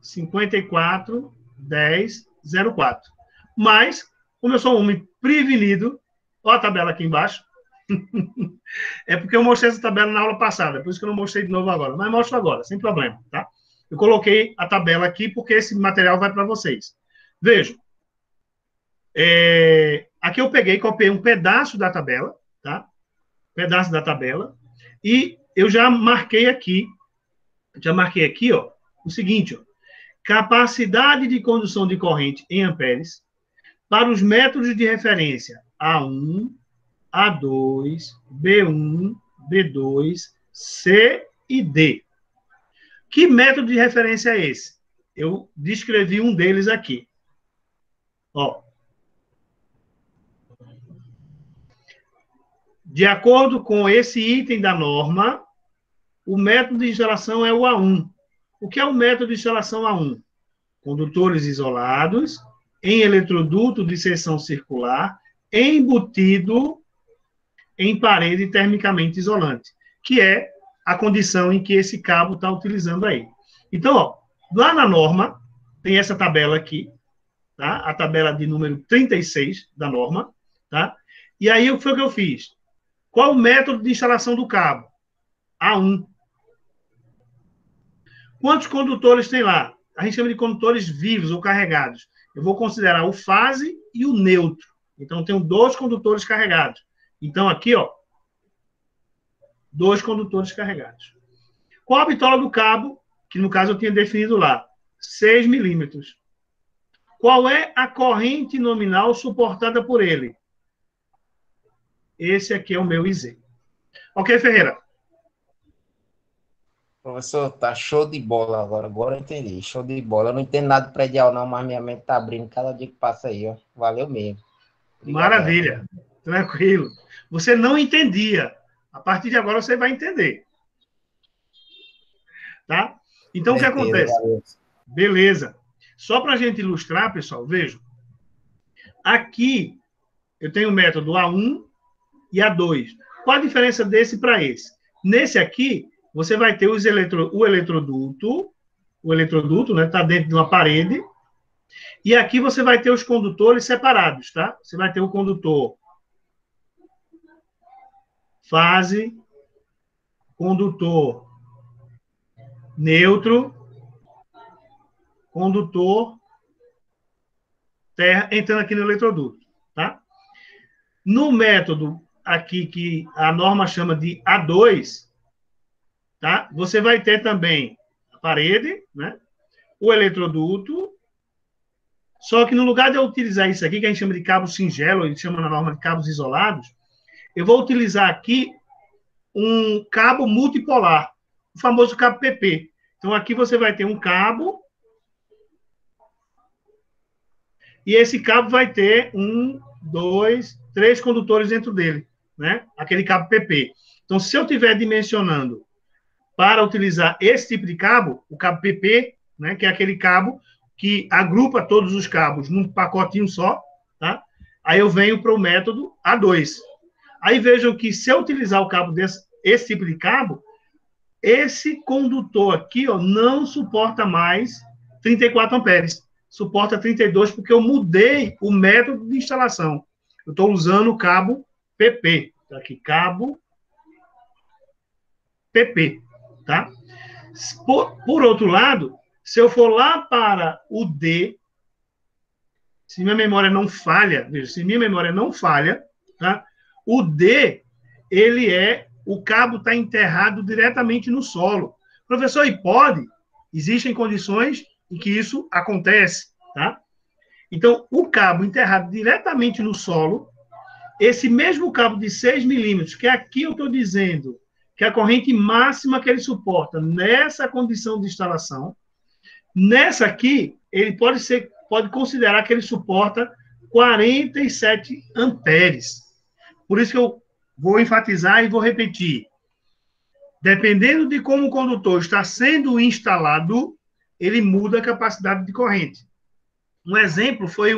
541004. Mas, como eu sou um homem prevenido, olha a tabela aqui embaixo. É porque eu mostrei essa tabela na aula passada, por isso que eu não mostrei de novo agora. Mas mostro agora, sem problema, tá? Eu coloquei a tabela aqui porque esse material vai para vocês. Vejam. Aqui eu copiei um pedaço da tabela, tá? Pedaço da tabela. E eu já marquei aqui, ó, o seguinte, ó. Capacidade de condução de corrente em amperes para os métodos de referência A1, A2, B1, B2, C e D. Que método de referência é esse? Eu descrevi um deles aqui. Ó. De acordo com esse item da norma, o método de instalação é o A1. O que é o método de instalação A1? Condutores isolados, em eletroduto de seção circular, embutido em parede termicamente isolante, que é a condição em que esse cabo está utilizando aí. Então, ó, lá na norma, tem essa tabela aqui, tá? A tabela de número 36 da norma, tá? E aí, o que foi que eu fiz? Qual o método de instalação do cabo? A1. Quantos condutores tem lá? A gente chama de condutores vivos ou carregados. Eu vou considerar o fase e o neutro. Então, eu tenho 2 condutores carregados. Então, aqui, ó, 2 condutores carregados. Qual a bitola do cabo? Que, no caso, eu tinha definido lá. 6 milímetros. Qual é a corrente nominal suportada por ele? Esse aqui é o meu IZ. Ok, Ferreira? Professor, tá show de bola agora. Agora eu entendi. Show de bola. Eu não entendo nada de predial, não, mas minha mente tá abrindo cada dia que passa aí, ó. Valeu mesmo. Obrigado. Maravilha. Tranquilo. Você não entendia. A partir de agora você vai entender. Tá? Então, o que acontece? Beleza. Só para a gente ilustrar, pessoal, vejam. Aqui, eu tenho o método A1 e A2. Qual a diferença desse para esse? Nesse aqui, você vai ter o eletroduto, né? Está dentro de uma parede. E aqui você vai ter os condutores separados, tá? Você vai ter o condutor fase, condutor neutro, condutor terra, entrando aqui no eletroduto, tá? No método aqui que a norma chama de A2, tá? Você vai ter também a parede, né? O eletroduto, só que no lugar de eu utilizar isso aqui, que a gente chama de cabo singelo, a gente chama na norma de cabos isolados, eu vou utilizar aqui um cabo multipolar, o famoso cabo PP. Então, aqui você vai ter um cabo, e esse cabo vai ter 1, 2, 3 condutores dentro dele, né? Aquele cabo PP. Então, se eu estiver dimensionando para utilizar esse tipo de cabo, o cabo PP, né, que é aquele cabo que agrupa todos os cabos num pacotinho só, tá? Aí eu venho para o método A2. Aí vejam que se eu utilizar o cabo esse tipo de cabo, esse condutor aqui, ó, não suporta mais 34 amperes. Suporta 32 porque eu mudei o método de instalação. Eu estou usando o cabo PP. Tá aqui, cabo PP, tá? Por outro lado, se eu for lá para o D, se minha memória não falha, veja, se minha memória não falha, tá? O D, o cabo está enterrado diretamente no solo. Professor, e pode? Existem condições em que isso acontece, tá? Então, o cabo enterrado diretamente no solo, esse mesmo cabo de 6 milímetros, que aqui eu estou dizendo que a corrente máxima que ele suporta nessa condição de instalação, nessa aqui, ele pode considerar que ele suporta 47 amperes. Por isso que eu vou enfatizar e vou repetir. Dependendo de como o condutor está sendo instalado, ele muda a capacidade de corrente. Um exemplo foi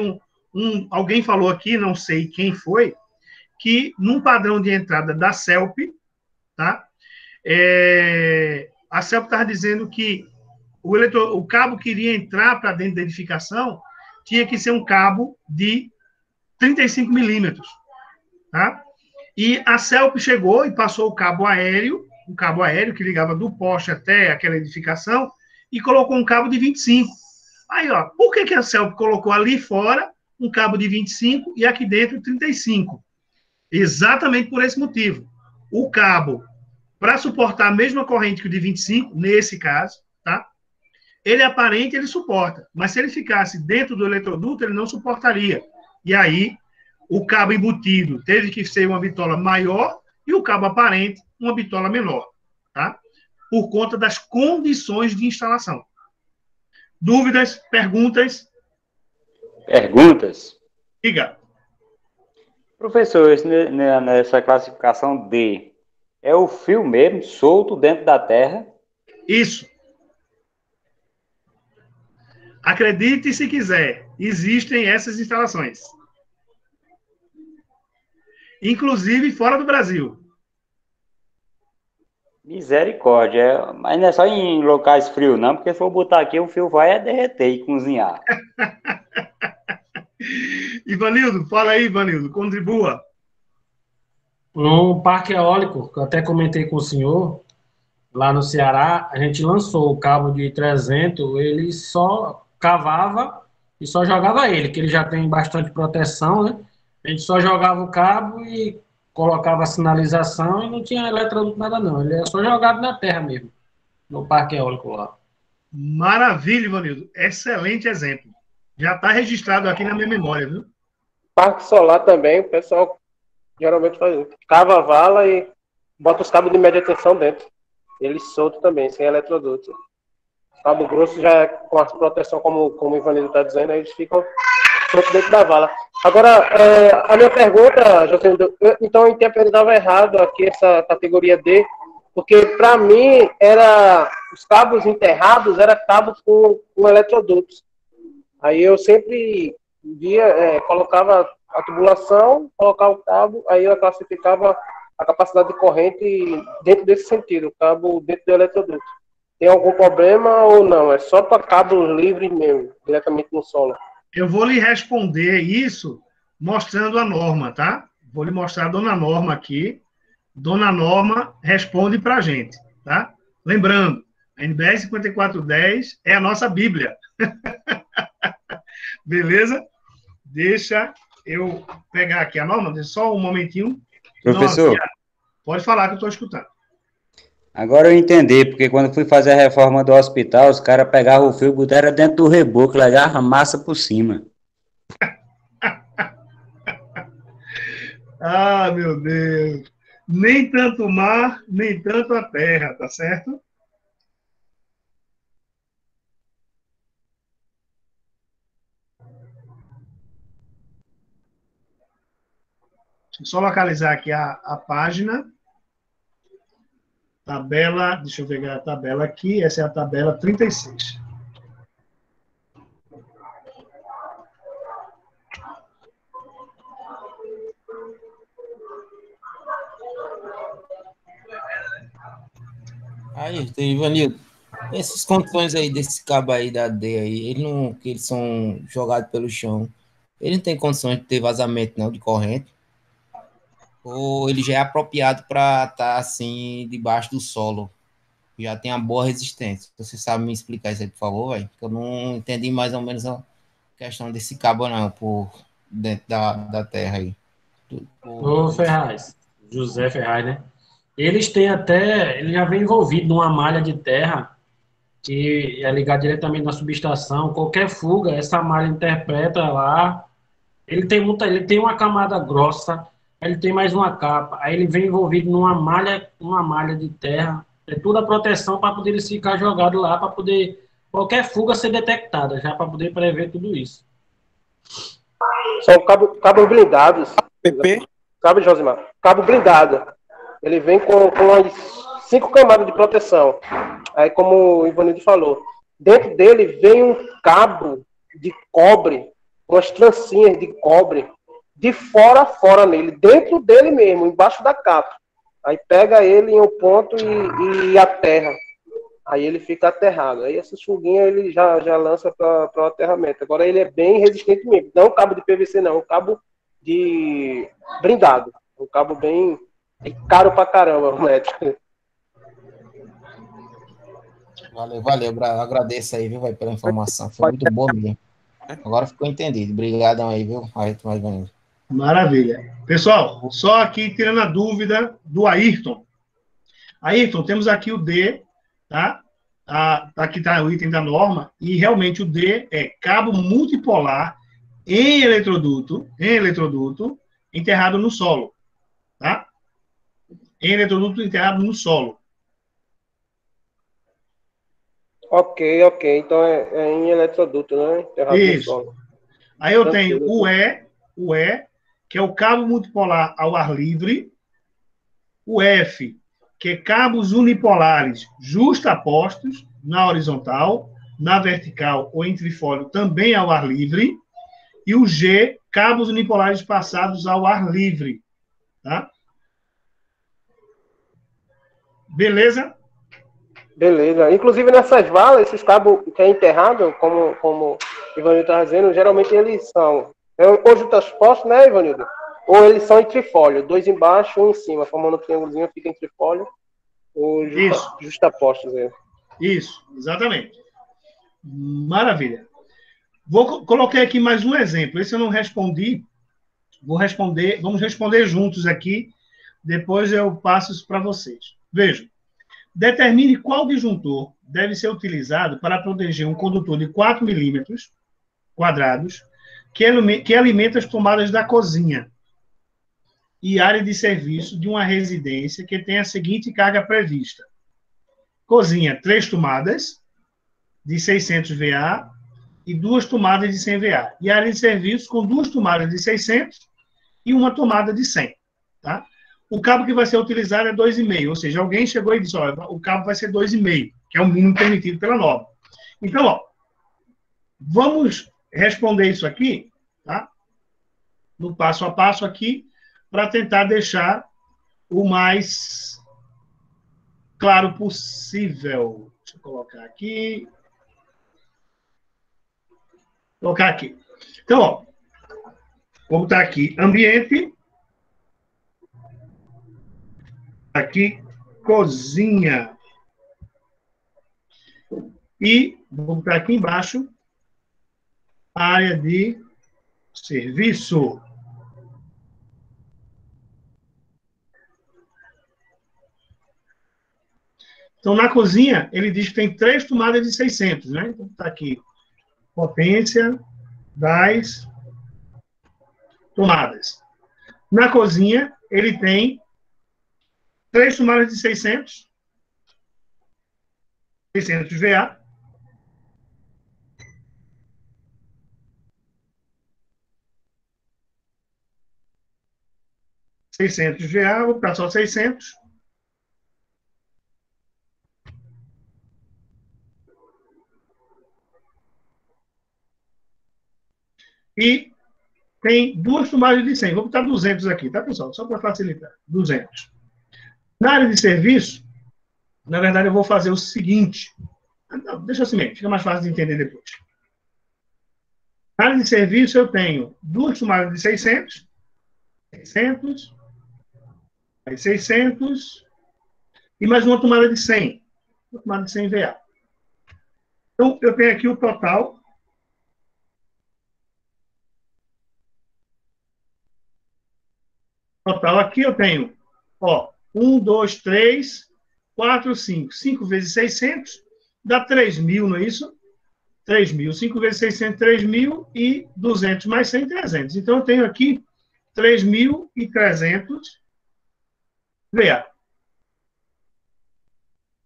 alguém falou aqui, não sei quem foi, que num padrão de entrada da CELP, tá? A CELP estava dizendo que o cabo que iria entrar para dentro da edificação tinha que ser um cabo de 35 milímetros, tá? E a CELP chegou e passou um cabo aéreo que ligava do poste até aquela edificação, e colocou um cabo de 25. Aí, ó, por que a CELP colocou ali fora um cabo de 25 e aqui dentro 35? Exatamente por esse motivo. O cabo, para suportar a mesma corrente que o de 25, nesse caso, tá? Ele é aparente, ele suporta. Mas se ele ficasse dentro do eletroduto, ele não suportaria. E aí, o cabo embutido teve que ser uma bitola maior e o cabo aparente uma bitola menor. tá? Por conta das condições de instalação. Dúvidas? Perguntas? Perguntas. Diga. Professor, nessa classificação D, é o fio mesmo, solto dentro da terra? Isso. Acredite se quiser, existem essas instalações. Inclusive fora do Brasil. Misericórdia, mas não é só em locais frios, não, porque se for botar aqui, o fio vai derreter e cozinhar. Ivanildo, fala aí, Ivanildo, contribua. No parque eólico, que eu até comentei com o senhor, lá no Ceará, a gente lançou o cabo de 300, ele só cavava e só jogava ele, que ele já tem bastante proteção, né? A gente só jogava o cabo e colocava a sinalização e não tinha eletroduto nada não, ele é só jogado na terra mesmo, no parque eólico lá. Maravilha, Ivanildo. Excelente exemplo. Já está registrado aqui na minha memória, viu? Parque solar também, o pessoal geralmente faz isso. Cava a vala e bota os cabos de média tensão dentro. Ele solto também, sem eletroduto. Cabo grosso já é com a proteção, como o Ivanildo está dizendo, aí eles ficam soltos dentro da vala. Agora, a minha pergunta, José, então eu interpretava errado aqui essa categoria D, porque para mim os cabos enterrados eram cabos com eletrodutos. Aí eu sempre colocava a tubulação, colocava o cabo, aí eu classificava a capacidade de corrente dentro desse sentido, o cabo dentro do eletroduto. Tem algum problema ou não? É só para cabo livre mesmo, diretamente no solo? Eu vou lhe responder isso mostrando a norma, tá? Vou lhe mostrar a dona Norma aqui. Dona Norma responde para a gente, tá? Lembrando, a NBR 5410 é a nossa Bíblia. Beleza? Deixa eu pegar aqui a norma, só um momentinho. Professor. Nossa, pode falar que eu estou escutando. Agora eu entendi, porque quando fui fazer a reforma do hospital, os caras pegavam o fio e botaram dentro do reboco, legavam a massa por cima. Ah, meu Deus. Nem tanto o mar, nem tanto a terra, tá certo? Deixa eu só localizar aqui a página. Tabela, deixa eu pegar a tabela aqui. Essa é a tabela 36. Aí, Ivanildo, essas condições aí desse cabo aí da D aí, que eles são jogados pelo chão, ele não tem condições de ter vazamento não de corrente? Ou ele já é apropriado para estar assim debaixo do solo? Já tem uma boa resistência. Você sabe me explicar isso aí, por favor, velho? Eu não entendi mais ou menos a questão desse cabo não, por dentro da terra aí. Ô Ferraz, José Ferraz, né? Ele já vem envolvido numa malha de terra que é ligado diretamente na subestação. Qualquer fuga, essa malha interpreta lá. Ele tem uma camada grossa, aí ele tem mais uma capa, aí ele vem envolvido numa malha de terra. É toda a proteção para poder ele ficar jogado lá, para poder qualquer fuga ser detectada, já para poder prever tudo isso. São cabos blindados. PP? Sabe, Josimar? Cabo blindado. Ele vem com as 5 camadas de proteção. Aí, como o Ivanildo falou, dentro dele vem um cabo de cobre, umas trancinhas de cobre, de fora a fora nele, dentro dele mesmo, embaixo da capa. Aí pega ele em um ponto e aterra. Aí ele fica aterrado. Aí essas fuguinhas ele já lança para o aterramento. Agora ele é bem resistente mesmo. Não é um cabo de PVC, não. É um cabo de blindado. Um cabo bem caro pra caramba, o metro. Valeu, agradeço aí, viu, véio, pela informação. Foi muito bom mesmo. Agora ficou entendido. Obrigadão aí, viu? Maravilha. Pessoal, só aqui tirando a dúvida do Ayrton. Ayrton, temos aqui o D, tá? Aqui está o item da norma, e realmente o D é cabo multipolar em eletroduto, enterrado no solo, tá? Em eletroduto enterrado no solo. Ok. Então é em eletroduto, né? Enterrado no Isso. solo. Aí eu Tranquilo. tenho o E, que é o cabo multipolar ao ar livre, o F, que é cabos unipolares justapostos na horizontal, na vertical ou em trifólio também ao ar livre, e o G, cabos unipolares passados ao ar livre. Tá? Beleza? Beleza. Inclusive nessas valas, esses cabos que é enterrado, como o Ivanildo estava dizendo, geralmente eles são ou justapostos, né, Ivanildo? Ou eles são em trifólio, 2 embaixo, um em cima, formando um triângulozinho, fica em trifólio, ou Isso. justapostos. Isso, exatamente. Maravilha. Coloquei aqui mais um exemplo. Esse eu não respondi. Vamos responder juntos aqui. Depois eu passo isso para vocês. Vejam. Determine qual disjuntor deve ser utilizado para proteger um condutor de 4 milímetros quadrados que alimenta as tomadas da cozinha e área de serviço de uma residência que tem a seguinte carga prevista. Cozinha, 3 tomadas de 600 VA e 2 tomadas de 100 VA. E área de serviço com 2 tomadas de 600 e uma tomada de 100. Tá? O cabo que vai ser utilizado é 2,5, ou seja, alguém chegou e disse, olha, o cabo vai ser 2,5, que é o mínimo permitido pela norma. Então, ó, vamos responder isso aqui, tá? No passo a passo aqui, para tentar deixar o mais claro possível. Deixa eu colocar aqui. Colocar aqui. Então, ó, como está aqui, ambiente, aqui, cozinha. E vou botar aqui embaixo, área de serviço. Então, na cozinha, ele diz que tem 3 tomadas de 600, né? Então, está aqui, potência das tomadas. Na cozinha, ele tem 3 tomadas de 600 VA, vou botar só 600. E tem 2 tomadas de 100. Vou botar 200 aqui, tá, pessoal? Só para facilitar. 200. Na área de serviço, na verdade, eu vou fazer o seguinte. Não, deixa assim mesmo, fica mais fácil de entender depois. Na área de serviço, eu tenho 2 tomadas de 600, 600, e mais uma tomada de 100. Uma tomada de 100 VA. Então, eu tenho aqui o total. Total aqui eu tenho, ó, 1, 2, 3, 4, 5. 5 vezes 600 dá 3.000, não é isso? 3.000. 5 vezes 600, 3.000 e 200 mais 100, 300. Então, eu tenho aqui 3.300 VA.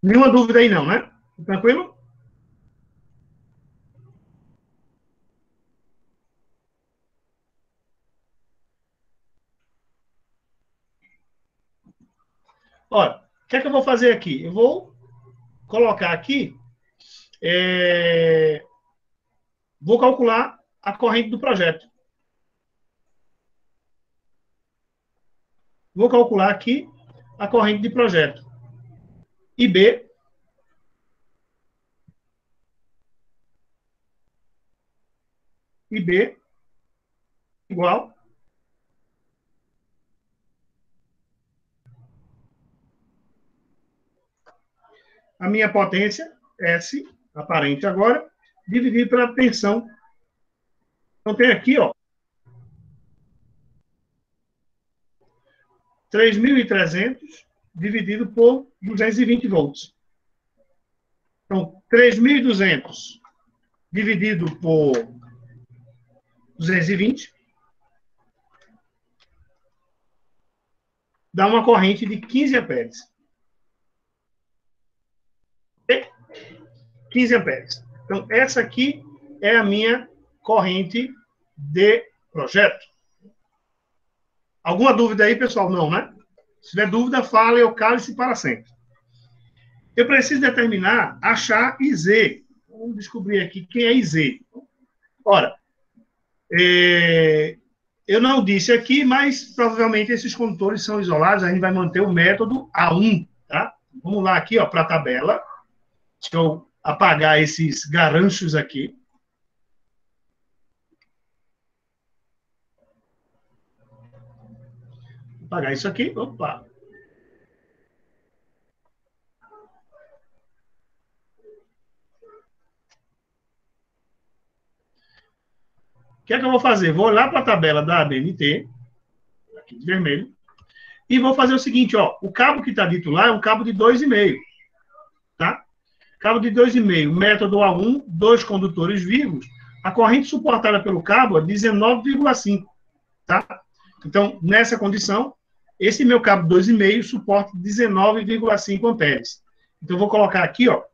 Nenhuma dúvida aí não, né? Tranquilo? Olha, o que é que eu vou fazer aqui? Eu vou colocar aqui, vou calcular a corrente do projeto. Vou calcular aqui a corrente de projeto. IB igual a minha potência, S, aparente agora, dividido pela tensão. Então, tem aqui, ó, 3.300 dividido por 220 volts. Então, 3.200 dividido por 220 dá uma corrente de 15 amperes. 15 amperes. Então, essa aqui é a minha corrente de projeto. Alguma dúvida aí, pessoal? Não, né? Se tiver dúvida, fale ou cale-se para sempre. Eu preciso determinar, achar IZ. Vamos descobrir aqui quem é IZ. Ora, eu não disse aqui, mas provavelmente esses condutores são isolados, a gente vai manter o método A1, tá? Vamos lá aqui, ó, para a tabela. Deixa eu apagar esses garanchos aqui. Vou apagar isso aqui. Opa! O que é que eu vou fazer? Vou lá para a tabela da ABNT, aqui de vermelho, e vou fazer o seguinte, ó, o cabo que está dito lá é um cabo de 2,5, tá? Cabo de 2,5, método A1, 2 condutores vivos, a corrente suportada pelo cabo é 19,5, tá? Então, nessa condição, esse meu cabo 2,5 suporta 19,5 amperes. Então, eu vou colocar aqui, ó,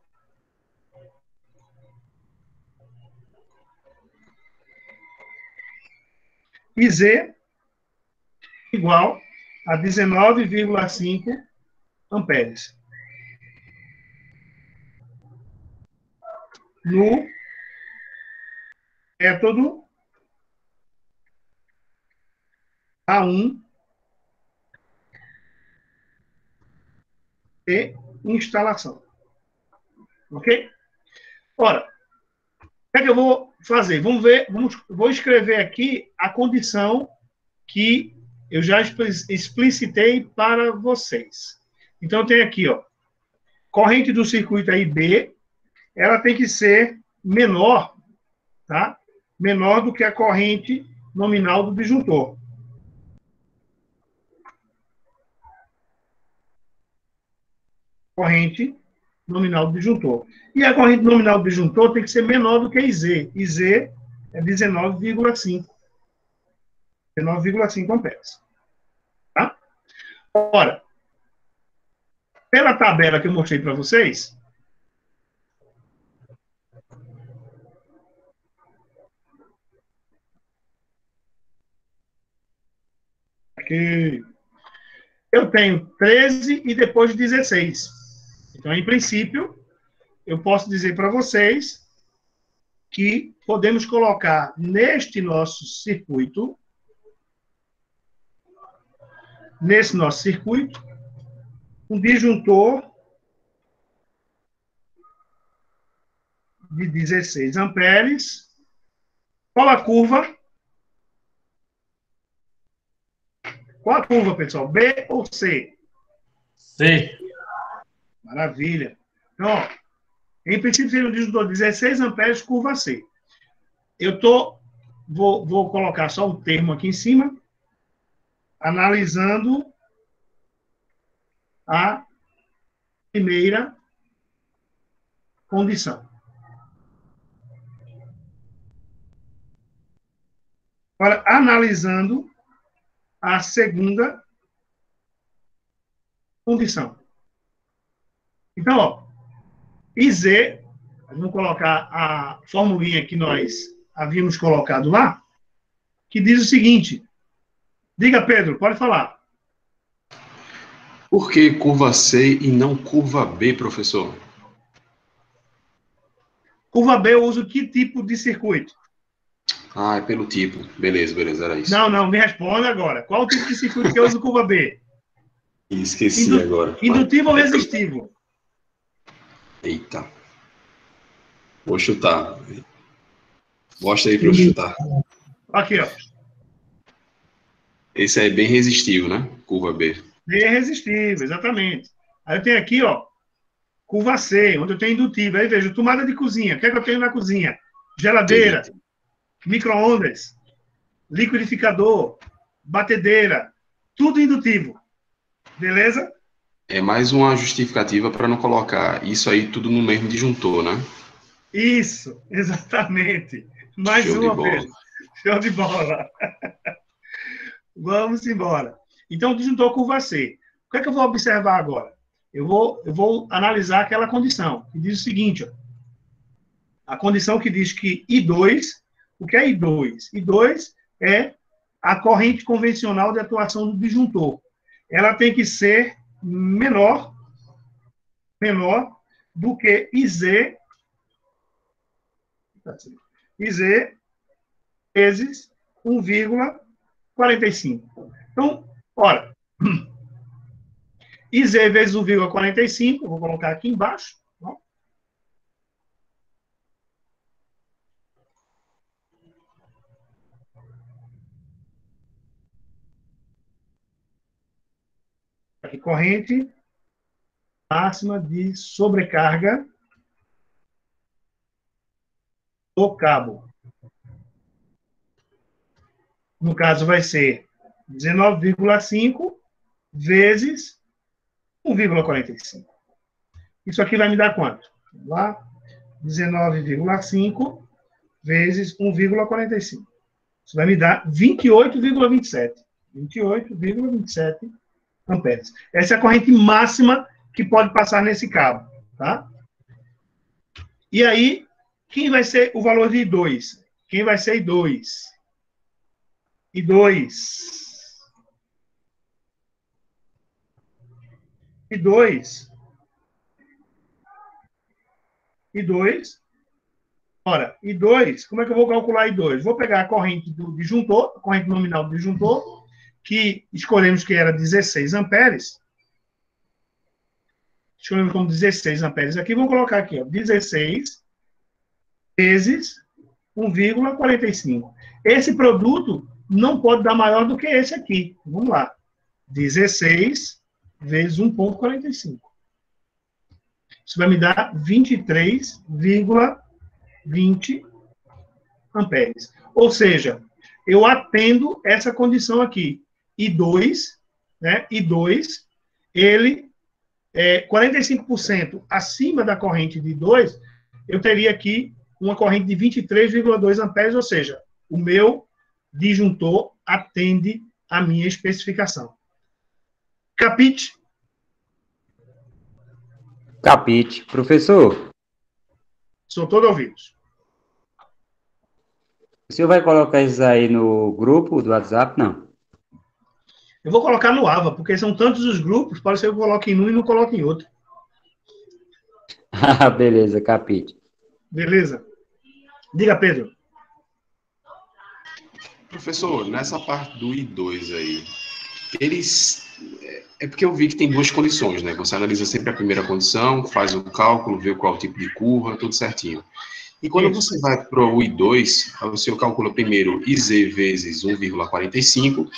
IZ igual a 19,5 amperes. No método A1 de instalação. Ok? Ora, o que é que eu vou fazer? Vamos ver, vou escrever aqui a condição que eu já explicitei para vocês. Então, eu tenho aqui, ó, corrente do circuito aí B, ela tem que ser menor, tá? Menor do que a corrente nominal do disjuntor. Corrente nominal do disjuntor. E a corrente nominal do disjuntor tem que ser menor do que IZ. IZ é 19,5. 19,5 amperes. Tá? Ora, pela tabela que eu mostrei para vocês, aqui, eu tenho 13 e depois 16. Então, em princípio, eu posso dizer para vocês que podemos colocar neste nosso circuito, um disjuntor de 16 amperes. Qual a curva? Qual a curva, pessoal? B ou C? C. Maravilha. Então, ó, em princípio, seria um disjuntor de 16 amperes, curva C. Vou colocar só um termo aqui em cima, analisando a primeira condição. Agora, analisando a segunda condição. Então, ó, IZ, vamos colocar a formulinha que nós havíamos colocado lá, que diz o seguinte. Diga, Pedro, pode falar. Por que curva C e não curva B, professor? Curva B eu uso que tipo de circuito? Ah, é pelo tipo. Beleza, era isso. Não, me responda agora. Qual o tipo de circuito que eu uso curva B? Esqueci agora. Indutivo ou resistivo? Eita. Vou chutar. Mostra aí para eu chutar. Aqui, ó. Esse é bem resistivo, né? Curva B. Bem resistivo, exatamente. Aí eu tenho aqui, ó, curva C, onde eu tenho indutivo. Aí vejo, tomada de cozinha. O que é que eu tenho na cozinha? Geladeira, micro-ondas, liquidificador, batedeira, tudo indutivo. Beleza? É mais uma justificativa para não colocar isso aí tudo no mesmo disjuntor, né? Isso, exatamente. Mais Show uma de bola. vez. Show de bola. Vamos embora. Então, disjuntor curva C. O que é que eu vou observar agora? Eu vou analisar aquela condição, que diz o seguinte, ó, A condição que diz que I2, o que é I2? I2 é a corrente convencional de atuação do disjuntor. Ela tem que ser menor do que IZ vezes 1,45. Então, ora, IZ vezes 1,45, vou colocar aqui embaixo. Não? Aqui, corrente máxima de sobrecarga do cabo. No caso, vai ser 19,5 vezes 1,45. Isso aqui vai me dar quanto? Vamos lá. 19,5 vezes 1,45. Isso vai me dar 28,27. 28,27 amperes. Essa é a corrente máxima que pode passar nesse cabo. Tá? E aí, quem vai ser o valor de I2? Quem vai ser I2? I2. Ora, I2, como é que eu vou calcular I2? Vou pegar a corrente do disjuntor, a corrente nominal do disjuntor, que escolhemos que era 16 amperes. Escolhemos como 16 amperes aqui. Vou colocar aqui, ó, 16 vezes 1,45. Esse produto não pode dar maior do que esse aqui. Vamos lá. 16 vezes 1,45. Isso vai me dar 23,20 amperes. Ou seja, eu atendo essa condição aqui. I2, né? I2, ele é 45% acima da corrente de I2, eu teria aqui uma corrente de 23,2 amperes, ou seja, o meu disjuntor atende a minha especificação. Capite? Capite. Professor, Sou todo ouvidos. o senhor vai colocar isso aí no grupo do WhatsApp? Não. Eu vou colocar no AVA, porque são tantos os grupos, pode ser que eu coloque em um e não coloque em outro. Ah, beleza, capite. Beleza? Diga, Pedro. Professor, nessa parte do I2 aí, eles... É porque eu vi que tem duas condições, né? Você analisa sempre a primeira condição, faz o cálculo, vê qual tipo de curva, tudo certinho. E quando você vai para o I2, você calcula primeiro IZ vezes 1,45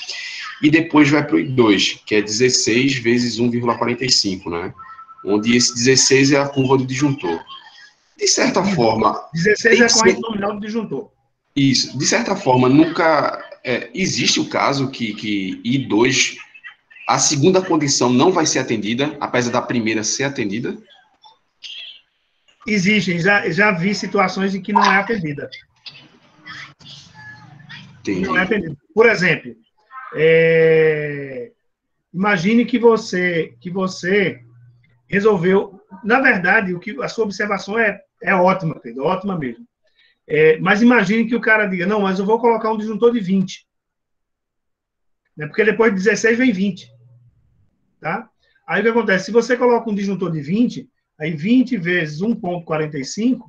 e depois vai para o I2, que é 16 vezes 1,45, né? Onde esse 16 é a curva do disjuntor. De certa forma... 16 é a corrente nominal do disjuntor. Isso. De certa forma, nunca... existe o caso que I2, a segunda condição não vai ser atendida, apesar da primeira ser atendida? Existem, já vi situações em que não é atendida. Entendi. Não é atendida. Por exemplo, imagine que você resolveu... Na verdade, a sua observação é ótima, Pedro, ótima mesmo. Mas imagine que o cara diga, não, mas eu vou colocar um disjuntor de 20. Né? Porque depois de 16 vem 20. Tá? Aí o que acontece? Se você coloca um disjuntor de 20, aí 20 vezes 1,45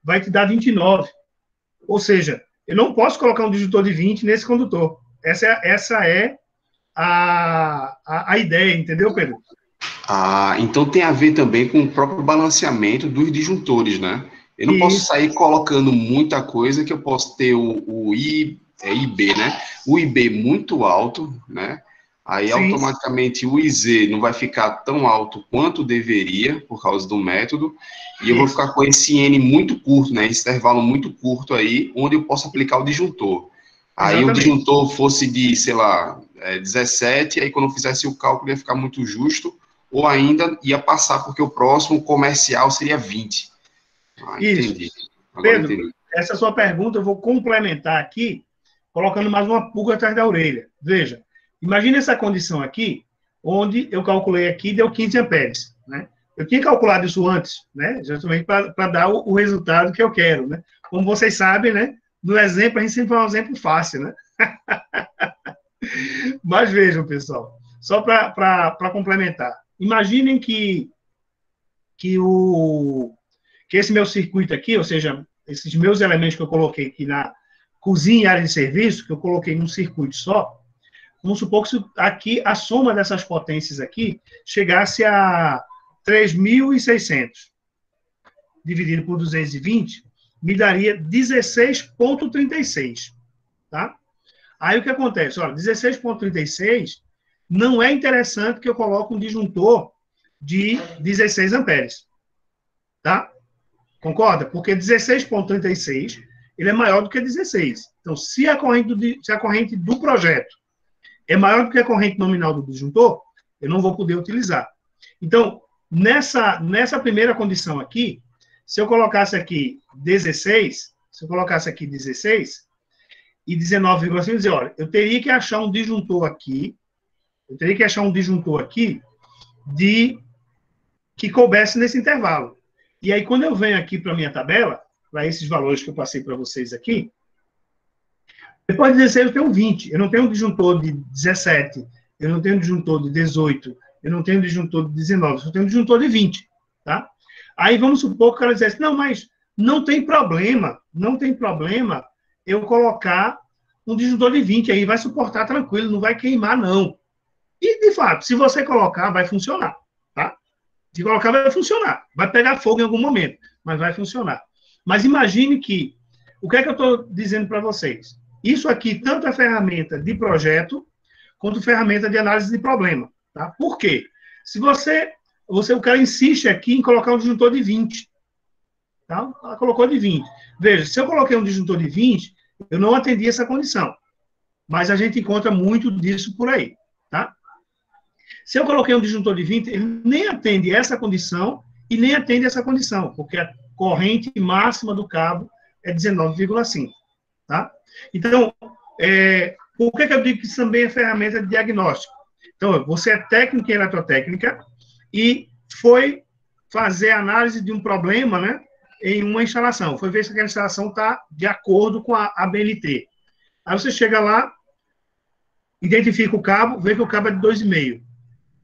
vai te dar 29. Ou seja, eu não posso colocar um disjuntor de 20 nesse condutor. Essa é a ideia, entendeu, Pedro? Ah, então tem a ver também com o próprio balanceamento dos disjuntores, né? Eu não posso sair colocando muita coisa, que eu posso ter o IB, né? O IB muito alto, né? Aí, sim, automaticamente, o IZ não vai ficar tão alto quanto deveria, por causa do método, e eu vou ficar com esse N muito curto, né? Esse intervalo muito curto aí, onde eu posso aplicar o disjuntor. Aí, exatamente, o disjuntor fosse de, sei lá, 17, aí quando eu fizesse o cálculo ia ficar muito justo, ou ainda ia passar, porque o próximo comercial seria 20. Entendi. Agora Pedro, entendi. Essa sua pergunta eu vou complementar aqui, colocando mais uma pulga atrás da orelha. Veja, imagine essa condição aqui, onde eu calculei aqui, deu 15 amperes. Né? Eu tinha calculado isso antes, né? Justamente para dar o resultado que eu quero, né? Como vocês sabem, né? No exemplo, a gente sempre faz um exemplo fácil, né? Mas vejam, pessoal, só para complementar. Imaginem que esse meu circuito aqui, ou seja, esses meus elementos que eu coloquei aqui na cozinha e área de serviço, que eu coloquei num circuito só, vamos supor que aqui a soma dessas potências aqui chegasse a 3.600, dividido por 220, me daria 16,36, tá? Aí o que acontece? Olha, 16,36 não é interessante que eu coloque um disjuntor de 16 amperes, tá? Concorda? Porque 16,36 ele é maior do que 16. Então, se a corrente do projeto é maior do que a corrente nominal do disjuntor, eu não vou poder utilizar. Então, nessa primeira condição aqui, se eu colocasse aqui 16 e 19,5, dizer, olha, eu teria que achar um disjuntor aqui, que coubesse nesse intervalo. E aí, quando eu venho aqui para a minha tabela, para esses valores que eu passei para vocês aqui, depois de 16 eu tenho 20. Eu não tenho um disjuntor de 17, eu não tenho um disjuntor de 18, eu não tenho um disjuntor de 19, eu só tenho um disjuntor de 20, tá? Aí vamos supor que o cara dissesse, não, mas não tem problema eu colocar um disjuntor de 20 aí, vai suportar tranquilo, não vai queimar, não. E, de fato, se você colocar, vai funcionar, tá? Se colocar, vai funcionar. Vai pegar fogo em algum momento, mas vai funcionar. Mas imagine que, o que é que eu estou dizendo para vocês? Isso aqui, tanto é ferramenta de projeto, quanto ferramenta de análise de problema, tá? Por quê? Se o cara insiste aqui em colocar um disjuntor de 20, tá? Ela colocou de 20. Veja, se eu coloquei um disjuntor de 20, eu não atendi essa condição. Mas a gente encontra muito disso por aí, tá? Se eu coloquei um disjuntor de 20, ele nem atende essa condição e nem atende essa condição, porque a corrente máxima do cabo é 19,5, tá? Então, por que eu digo que isso também é ferramenta de diagnóstico? Então, você é técnico em eletrotécnica e foi fazer análise de um problema, né, em uma instalação. Foi ver se aquela instalação está de acordo com a ABNT. Aí você chega lá, identifica o cabo, vê que o cabo é de 2,5.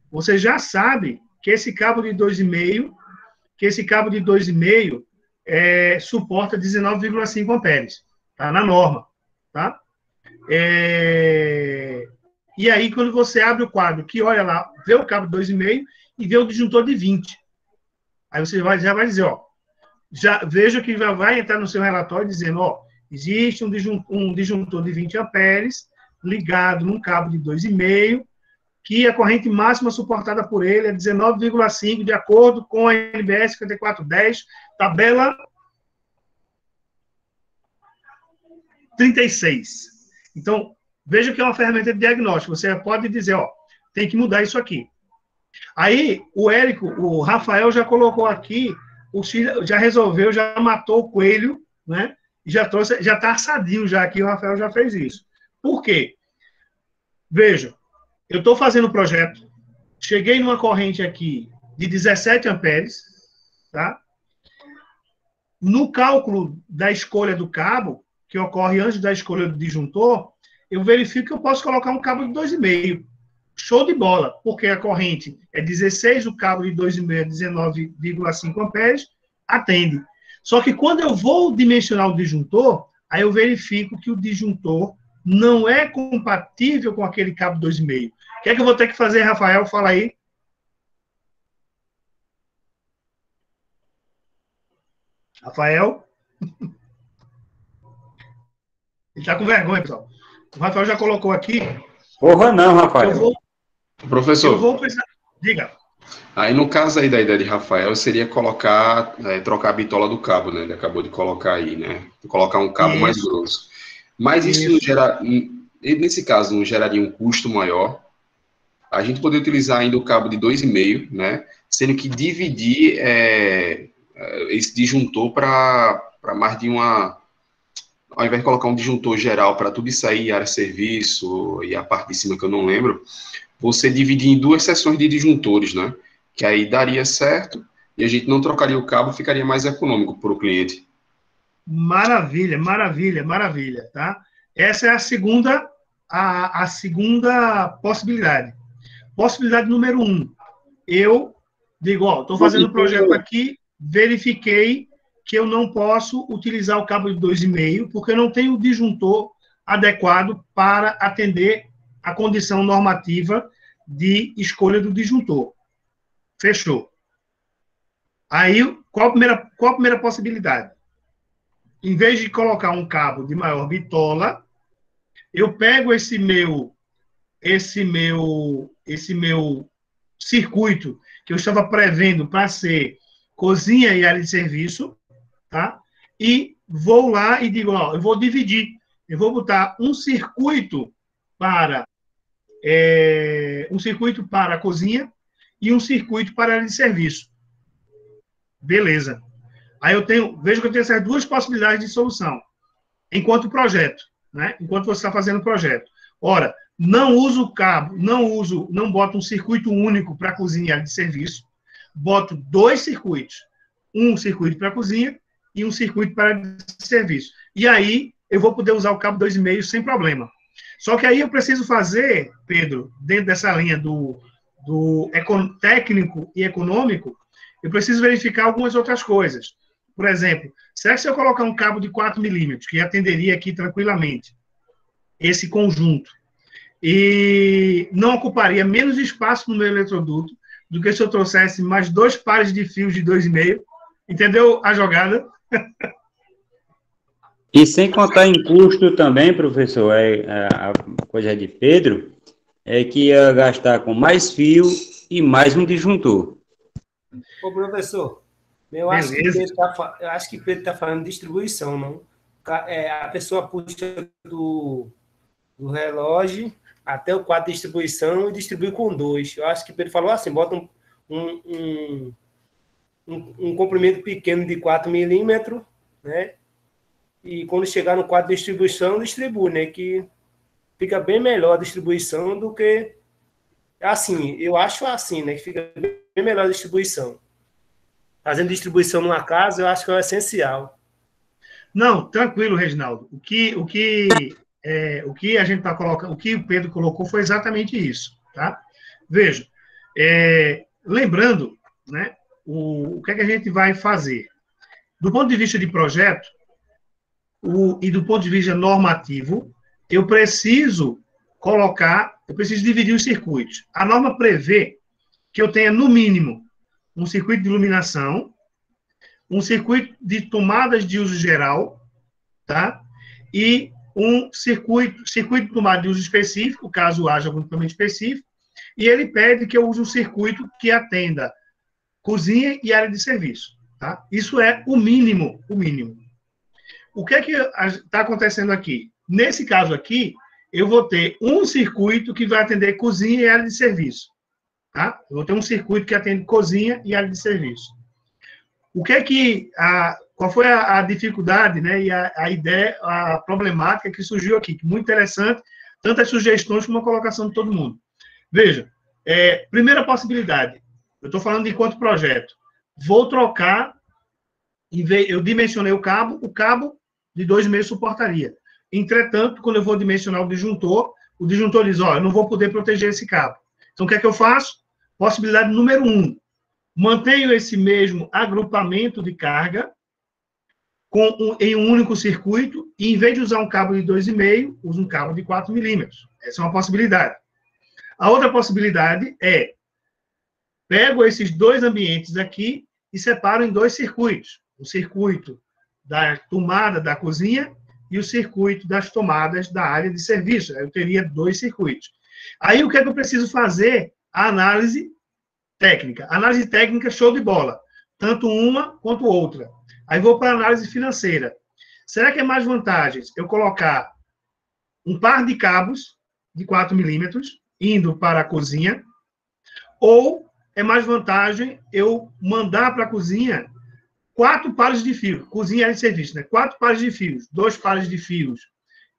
Você já sabe que esse cabo de 2,5, suporta 19,5 amperes. Tá na norma, tá? E aí, quando você abre o quadro, que olha lá, vê o cabo de 2,5 e vê o disjuntor de 20. Aí você já vai dizer, ó, já veja que já vai entrar no seu relatório dizendo, ó, existe um disjuntor de 20 amperes ligado num cabo de 2,5, que a corrente máxima suportada por ele é 19,5, de acordo com a NBS 5410, tabela 36. Então, veja que é uma ferramenta de diagnóstico. Você pode dizer, ó, tem que mudar isso aqui. Aí, o Rafael já colocou aqui, já resolveu, já matou o coelho, né? Já está assadinho já aqui, o Rafael já fez isso. Por quê? Veja, eu estou fazendo o projeto, cheguei numa corrente aqui de 17 amperes, tá? No cálculo da escolha do cabo, que ocorre antes da escolha do disjuntor, eu verifico que eu posso colocar um cabo de 2,5. Show de bola, porque a corrente é 16, o cabo de 2,5 é 19,5 amperes, atende. Só que quando eu vou dimensionar o disjuntor, aí eu verifico que o disjuntor não é compatível com aquele cabo 2,5. O que é que eu vou ter que fazer, Rafael? Fala aí. Rafael? Ele está com vergonha, pessoal. O Rafael já colocou aqui. Porra não, Rafael. Professor. Eu vou pensar. Diga. Aí, no caso aí da ideia de Rafael, seria colocar, trocar a bitola do cabo, né? Ele acabou de colocar aí, né? Colocar um cabo mais grosso. Mas isso não gera, nesse caso, não geraria um custo maior. A gente poderia utilizar ainda o cabo de 2,5, né? Sendo que dividir esse disjuntor para mais de uma... Ao invés de colocar um disjuntor geral para tudo isso aí, área de serviço e a parte de cima que eu não lembro, você dividir em 2 seções de disjuntores, né? que aí daria certo e a gente não trocaria o cabo, ficaria mais econômico para o cliente. Maravilha, maravilha, maravilha, tá? Essa é a segunda possibilidade. Possibilidade número 1. Eu digo, ó, estou fazendo um projeto aqui, verifiquei que eu não posso utilizar o cabo de 2,5, porque eu não tenho o disjuntor adequado para atender a condição normativa de escolha do disjuntor. Fechou. Aí, qual a primeira possibilidade? Em vez de colocar um cabo de maior bitola, eu pego esse meu circuito que eu estava prevendo para ser cozinha e área de serviço, tá? E vou lá e digo, ó, eu vou dividir. Eu vou botar um circuito para a cozinha e um circuito para a área de serviço. Beleza. Aí vejo que eu tenho essas duas possibilidades de solução, enquanto projeto, né? Enquanto você está fazendo o projeto. Ora, não uso cabo, não boto um circuito único para cozinha e área de serviço, boto 2 circuitos, um circuito para cozinha e um circuito para área de serviço. E aí eu vou poder usar o cabo 2,5 sem problema. Só que aí eu preciso fazer, Pedro, dentro dessa linha do técnico e econômico, eu preciso verificar algumas outras coisas. Por exemplo, será que se eu colocar um cabo de 4 milímetros, que atenderia aqui tranquilamente esse conjunto, e não ocuparia menos espaço no meu eletroduto do que se eu trouxesse mais 2 pares de fios de 2,5? Entendeu a jogada? E sem contar em custo também, professor, a coisa de Pedro, é que ia gastar com mais fio e mais um disjuntor. Ô, professor, eu acho que Pedro está falando de distribuição, não? A pessoa puxa do relógio até o quadro de distribuição e distribui com 2. Eu acho que Pedro falou assim, bota um comprimento pequeno de 4 milímetros, né? E quando chegar no quadro de distribuição, distribui, né? Que fica bem melhor a distribuição do que... Assim, eu acho assim, né? Que fica bem melhor a distribuição. Fazendo distribuição numa casa, eu acho que é o essencial. Não, tranquilo, Reginaldo. O que a gente está colocando, o que o Pedro colocou foi exatamente isso, tá? Veja, lembrando, né, o que é que a gente vai fazer? Do ponto de vista de projeto e do ponto de vista normativo, eu preciso dividir os circuitos. A norma prevê que eu tenha, no mínimo, um circuito de iluminação, um circuito de tomadas de uso geral, tá? E um circuito de tomada de uso específico, caso haja algum equipamento específico, e ele pede que eu use um circuito que atenda cozinha e área de serviço, tá? Isso é o mínimo, o mínimo. O que é que está acontecendo aqui? Nesse caso aqui, eu vou ter um circuito que vai atender cozinha e área de serviço, tá? Eu vou ter um circuito que atende cozinha e área de serviço. Qual foi a dificuldade, né, e a ideia, a problemática que surgiu aqui, que muito interessante, tanto as sugestões como a colocação de todo mundo. Veja, primeira possibilidade, eu estou falando de enquanto projeto, vou trocar, eu dimensionei o cabo de 2,5 suportaria. Entretanto, quando eu vou dimensionar o disjuntor diz, eu não vou poder proteger esse cabo. Então, o que é que eu faço? Possibilidade número 1, mantenho esse mesmo agrupamento de carga em um único circuito, e em vez de usar um cabo de 2,5, uso um cabo de 4 milímetros. Essa é uma possibilidade. A outra possibilidade é, pego esses 2 ambientes aqui e separo em 2 circuitos. O circuito da tomada da cozinha e o circuito das tomadas da área de serviço. Eu teria 2 circuitos. Aí, o que é que eu preciso fazer? A análise técnica. Análise técnica, show de bola. Tanto uma quanto outra. Aí vou para a análise financeira. Será que é mais vantagens eu colocar um par de cabos de 4 milímetros indo para a cozinha, ou é mais vantagem eu mandar para a cozinha 4 pares de fios, cozinha e área de serviço, né? 4 pares de fios, 2 pares de fios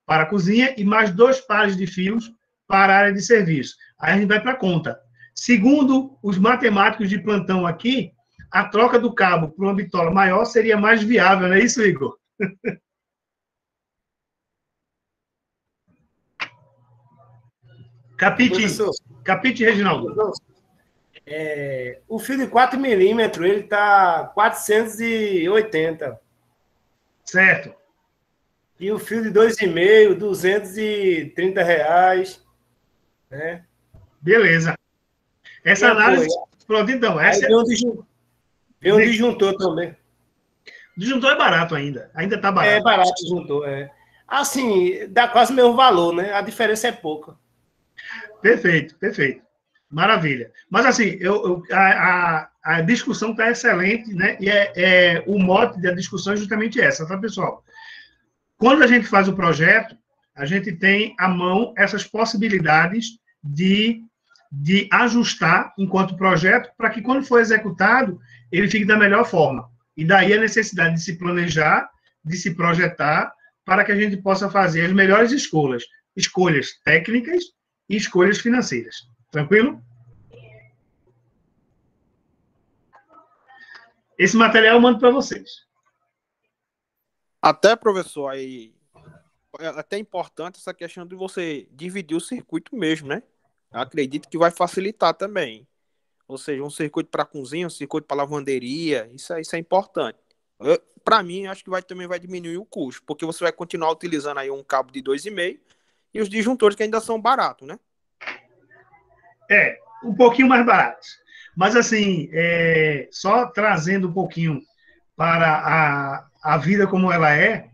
para a cozinha e mais 2 pares de fios para a área de serviço. Aí a gente vai para a conta. Segundo os matemáticos de plantão aqui, a troca do cabo para uma bitola maior seria mais viável, não é isso, Igor? Capite, Reginaldo. O fio de 4 milímetros, ele está 480. Certo. E o fio de 2,5, R$230, né? Beleza. Essa análise... Pronto, então. Essa Vem um disjuntor também. O disjuntor é barato ainda. Ainda está barato. É barato o disjuntor, é. Assim, dá quase o mesmo valor, né? A diferença é pouca. Perfeito, perfeito. Maravilha. Mas, assim, a discussão está excelente, né? E o mote da discussão é justamente essa, tá, pessoal? Quando a gente faz o projeto, a gente tem à mão essas possibilidades de ajustar enquanto projeto para que, quando for executado, ele fique da melhor forma. E daí a necessidade de se planejar, de se projetar, para que a gente possa fazer as melhores escolhas técnicas e escolhas financeiras. Tranquilo? Esse material eu mando para vocês. Até, professor, aí é até importante essa questão de você dividir o circuito mesmo, né? Eu acredito que vai facilitar também. Ou seja, um circuito para cozinha, um circuito para lavanderia, isso é importante. Para mim, acho que também vai diminuir o custo, porque você vai continuar utilizando aí um cabo de 2,5 e os disjuntores que ainda são baratos, né? Um pouquinho mais baratos. Mas, assim, só trazendo um pouquinho para a vida como ela é,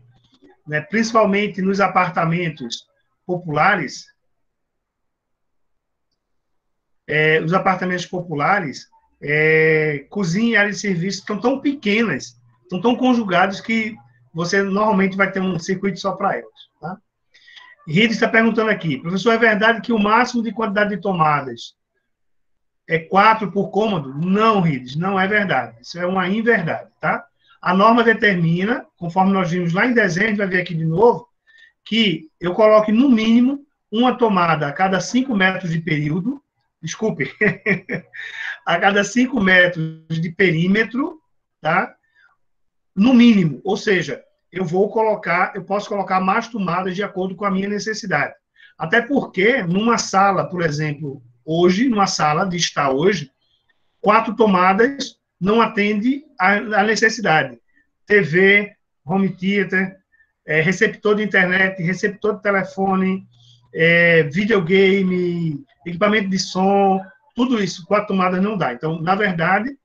né, principalmente nos apartamentos populares, cozinha e área de serviço estão tão pequenas, estão tão conjugados que você normalmente vai ter um circuito só para elas. Tá? Rita está perguntando aqui, professor, é verdade que o máximo de quantidade de tomadas é 4 por cômodo? Não, Rides, não é verdade. Isso é uma inverdade, tá? A norma determina, conforme nós vimos lá em dezembro, a gente vai ver aqui de novo, que eu coloque no mínimo uma tomada a cada 5 metros de período, desculpe, a cada 5 metros de perímetro, tá? No mínimo, ou seja, eu posso colocar mais tomadas de acordo com a minha necessidade. Até porque, numa sala, por exemplo, numa sala de estar hoje, 4 tomadas não atende à necessidade. TV, home theater, receptor de internet, receptor de telefone, videogame, equipamento de som, tudo isso, 4 tomadas não dá. Então, na verdade,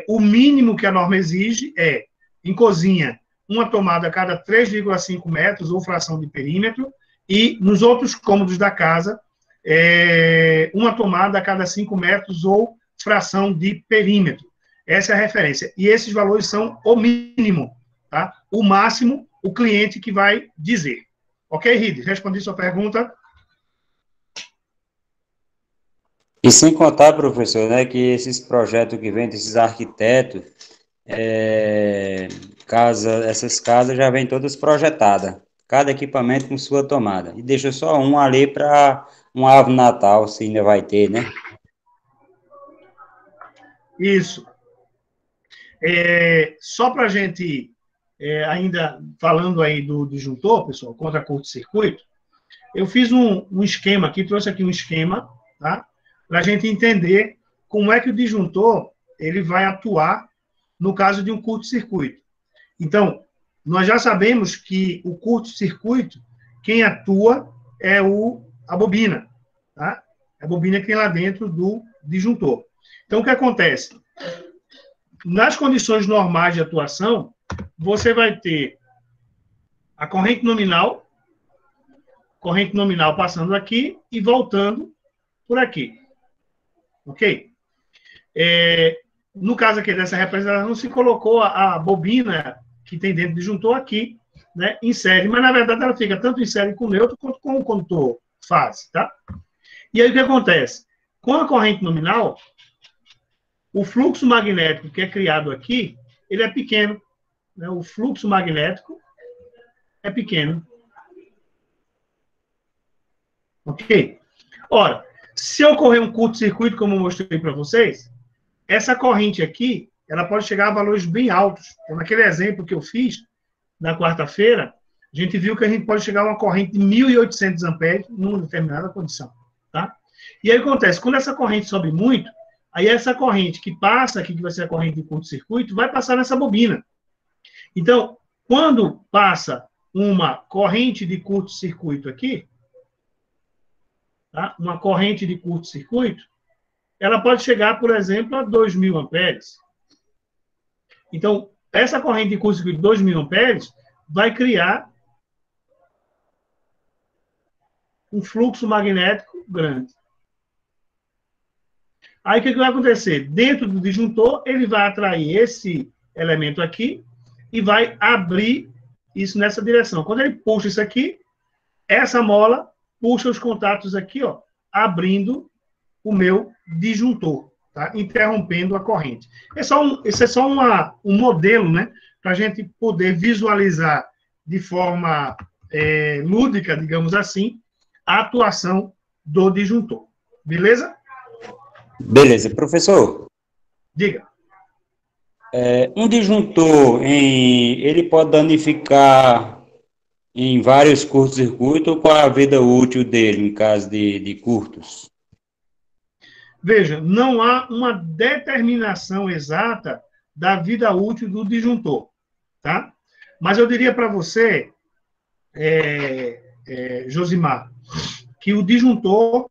o mínimo que a norma exige é, em cozinha, uma tomada a cada 3,5 metros, ou fração de perímetro, e nos outros cômodos da casa, uma tomada a cada 5 metros, ou fração de perímetro. Essa é a referência. E esses valores são o mínimo, tá? O máximo, o cliente que vai dizer. Ok, Ride? Respondi sua pergunta. E sem contar, professor, né, que esses projetos que vêm desses arquitetos, essas casas já vêm todas projetadas, cada equipamento com sua tomada, e deixa só um ali para uma árvore natal, se ainda vai ter, né? Isso. Só para a gente, ainda falando aí do disjuntor, pessoal, contra curto-circuito, eu fiz um esquema aqui, trouxe aqui um esquema, tá? Para a gente entender como é que o disjuntor ele vai atuar no caso de um curto-circuito. Então, nós já sabemos que o curto-circuito, quem atua é a bobina, tá? A bobina que tem lá dentro do disjuntor. Então, o que acontece? Nas condições normais de atuação, você vai ter a corrente nominal passando aqui e voltando por aqui. Ok? No caso aqui dessa representação, se colocou a bobina que tem dentro do disjuntor aqui, né, em série, mas na verdade ela fica tanto em série com o neutro quanto com o condutor fase, tá? E aí o que acontece? Com a corrente nominal, o fluxo magnético que é criado aqui, ele é pequeno, né? O fluxo magnético é pequeno. Ok? Ora, Se ocorrer um curto-circuito, como eu mostrei para vocês, essa corrente aqui, ela pode chegar a valores bem altos. Então, naquele exemplo que eu fiz, na quarta-feira, a gente viu que a gente pode chegar a uma corrente de 1.800 amperes numa determinada condição. Tá? E aí acontece, quando essa corrente sobe muito, aí essa corrente que passa aqui, que vai ser a corrente de curto-circuito, vai passar nessa bobina. Então, quando passa uma corrente de curto-circuito aqui, tá? Uma corrente de curto-circuito, ela pode chegar, por exemplo, a 2.000 amperes. Então, essa corrente de curto-circuito de 2.000 amperes vai criar um fluxo magnético grande. Aí, o que vai acontecer? Dentro do disjuntor, ele vai atrair esse elemento aqui e vai abrir isso nessa direção. Quando ele puxa isso aqui, essa mola puxa os contatos aqui, ó, abrindo o meu disjuntor, tá? Interrompendo a corrente. Esse é só um modelo, né? Para a gente poder visualizar de forma lúdica, digamos assim, a atuação do disjuntor. Beleza? Beleza. Professor, Diga. Um disjuntor, ele pode danificar em vários curtos-circuitos, ou qual é a vida útil dele, em caso de curtos? Veja, não há uma determinação exata da vida útil do disjuntor, tá? Mas eu diria para você, Josimar, que o disjuntor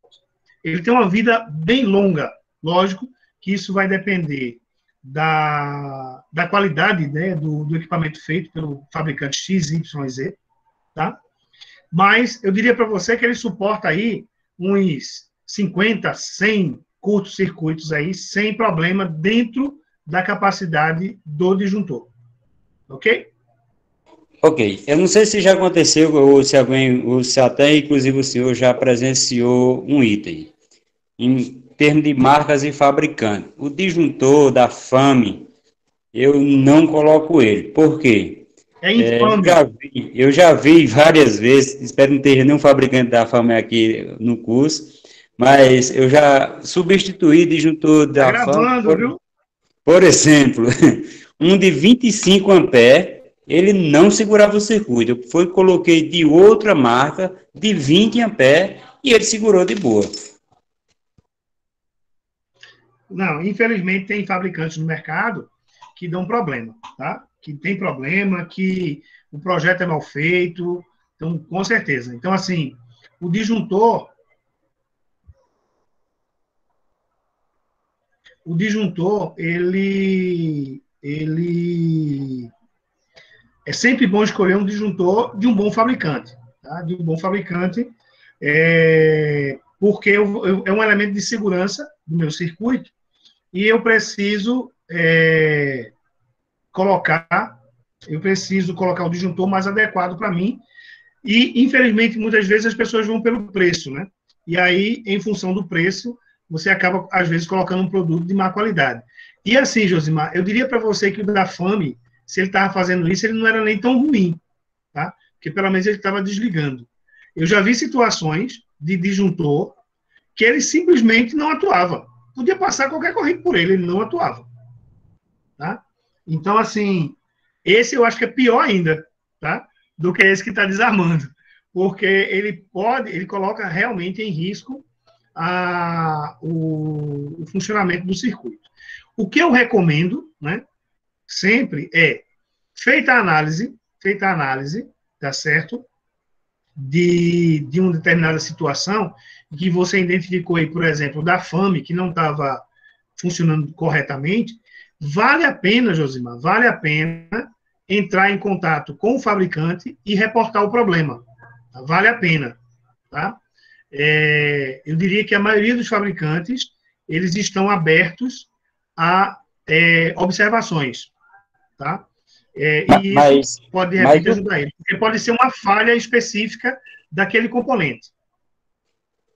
ele tem uma vida bem longa. Lógico que isso vai depender da qualidade, né, do equipamento feito pelo fabricante XYZ, tá? Mas eu diria para você que ele suporta aí uns 50, 100 curtos-circuitos aí, sem problema, dentro da capacidade do disjuntor. Ok? Ok. Eu não sei se já aconteceu, ou se alguém, ou se até, inclusive, o senhor já presenciou um item. Em termos de marcas e fabricantes. O disjuntor da FAME, eu não coloco ele. Por quê? Eu já vi várias vezes, espero não ter nenhum fabricante da FAME aqui no curso, mas eu já substituí disjuntor da FAME, por exemplo, um de 25 amperes, ele não segurava o circuito. Eu coloquei de outra marca, de 20 amperes, e ele segurou de boa. Não, infelizmente tem fabricantes no mercado que dão problema, tá? Que tem problema, que o projeto é mal feito, então, com certeza. Então, assim, o disjuntor, ele é sempre bom escolher um disjuntor de um bom fabricante, tá? De um bom fabricante, porque é um elemento de segurança do meu circuito e eu preciso colocar o disjuntor mais adequado para mim e, infelizmente, muitas vezes as pessoas vão pelo preço, né? E aí, em função do preço, você acaba, às vezes, colocando um produto de má qualidade. E assim, Josimar, eu diria para você que o da FAME, se ele estava fazendo isso, ele não era nem tão ruim, tá? Porque pelo menos ele estava desligando. Eu já vi situações de disjuntor que ele simplesmente não atuava. Podia passar qualquer corrente por ele, ele não atuava. Tá? Então, assim, esse eu acho que é pior ainda, tá? Do que esse que está desarmando. Porque ele coloca realmente em risco o funcionamento do circuito. O que eu recomendo, né, sempre feita a análise, tá certo? De uma determinada situação que você identificou aí, por exemplo, da FAME, que não estava funcionando corretamente, vale a pena, Josimar, vale a pena entrar em contato com o fabricante e reportar o problema. Tá? Vale a pena, tá? Eu diria que a maioria dos fabricantes, eles estão abertos a observações, tá? E isso pode, de repente, ajudar ele. Porque pode ser uma falha específica daquele componente.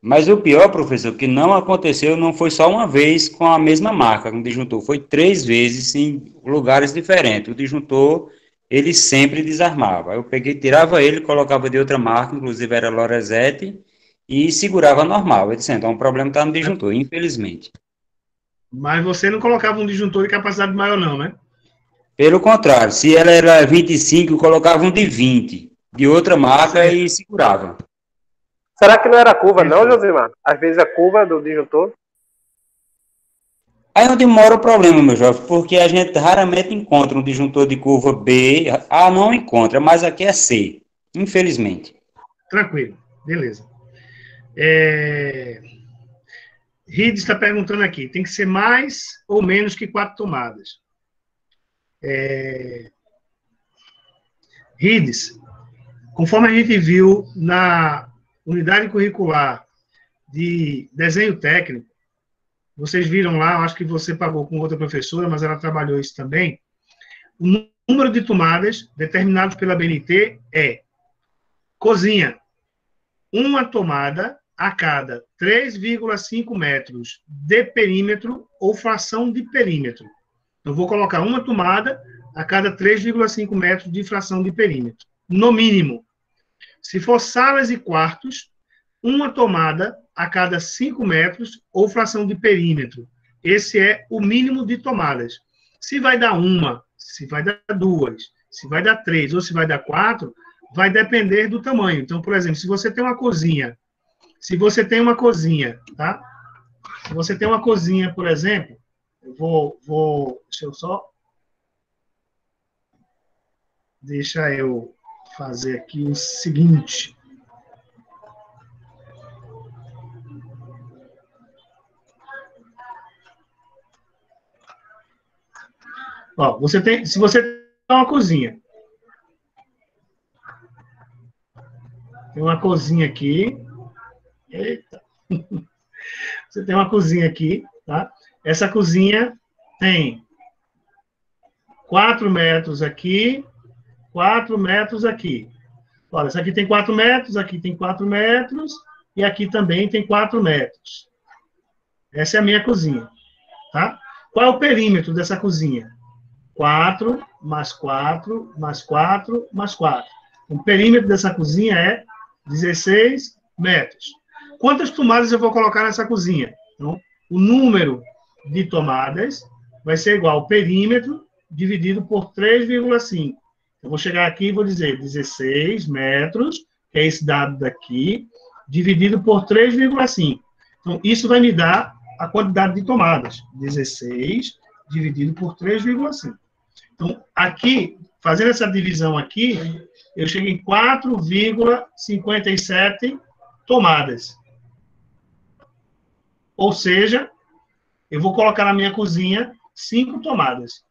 Mas o pior, professor, que não aconteceu, não foi só uma vez com a mesma marca, com o disjuntor, foi 3 vezes em lugares diferentes. O disjuntor, ele sempre desarmava. Eu tirava ele, colocava de outra marca, inclusive era Lorenzetti, e segurava normal. Eu disse, então, o problema está no disjuntor, infelizmente. Mas você não colocava um disjuntor de capacidade maior, não, né? Pelo contrário, se ela era 25, eu colocava um de 20, de outra marca e segurava. Será que não era a curva, não, Josimar? Às vezes a curva do disjuntor. Aí onde mora o problema, meu jovem, porque a gente raramente encontra um disjuntor de curva B. A não encontra, mas aqui é C, infelizmente. Tranquilo, beleza. Reed está perguntando aqui, tem que ser mais ou menos que 4 tomadas? Reeds, conforme a gente viu na unidade curricular de desenho técnico, vocês viram lá, eu acho que você pagou com outra professora, mas ela trabalhou isso também, o número de tomadas determinado pela BNT é cozinha, uma tomada a cada 3,5 metros de perímetro ou fração de perímetro. Eu vou colocar uma tomada a cada 3,5 metros de fração de perímetro. No mínimo. Se for salas e quartos, uma tomada a cada 5 metros ou fração de perímetro. Esse é o mínimo de tomadas. Se vai dar uma, se vai dar duas, se vai dar 3 ou se vai dar 4, vai depender do tamanho. Então, por exemplo, se você tem uma cozinha, tá? Se você tem uma cozinha, por exemplo, deixa eu fazer aqui o seguinte. Ó, se você tem uma cozinha, tem uma cozinha aqui, eita, você tem uma cozinha aqui, tá? Essa cozinha tem 4 metros aqui, 4 metros aqui. Olha, essa aqui tem 4 metros, aqui tem 4 metros, e aqui também tem 4 metros. Essa é a minha cozinha, tá? Qual é o perímetro dessa cozinha? 4, mais 4, mais 4, mais 4. O perímetro dessa cozinha é 16 metros. Quantas tomadas eu vou colocar nessa cozinha? Então, o número de tomadas vai ser igual ao perímetro dividido por 3,5. Eu vou chegar aqui e vou dizer 16 metros, que é esse dado daqui, dividido por 3,5. Então, isso vai me dar a quantidade de tomadas. 16 dividido por 3,5. Então, aqui, fazendo essa divisão aqui, eu chego em 4,57 tomadas. Ou seja, eu vou colocar na minha cozinha 5 tomadas.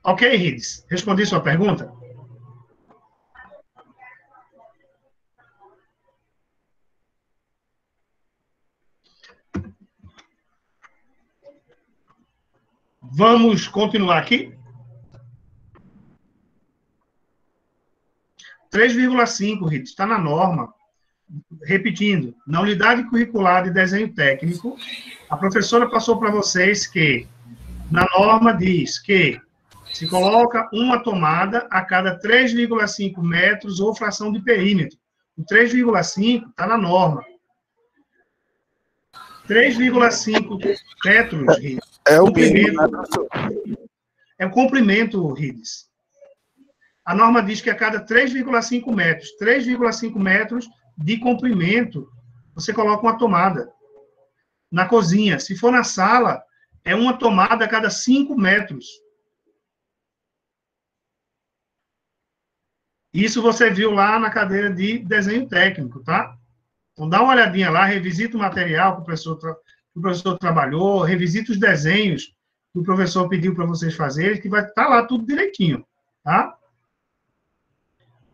Ok, Rides? Respondi sua pergunta? Vamos continuar aqui? 3,5, Rides, está na norma. Repetindo, na unidade curricular de desenho técnico, a professora passou para vocês que, na norma diz que se coloca uma tomada a cada 3,5 metros ou fração de perímetro. O 3,5 está na norma. 3,5 metros, Rides. É o comprimento, Rides. A norma diz que a cada 3,5 metros, 3,5 metros de comprimento, você coloca uma tomada. Na cozinha, se for na sala, é uma tomada a cada 5 metros. Isso você viu lá na cadeira de desenho técnico, tá? Então, dá uma olhadinha lá, revisita o material que o professor trabalhou, revisita os desenhos que o professor pediu para vocês fazerem, que vai estar lá tudo direitinho, tá?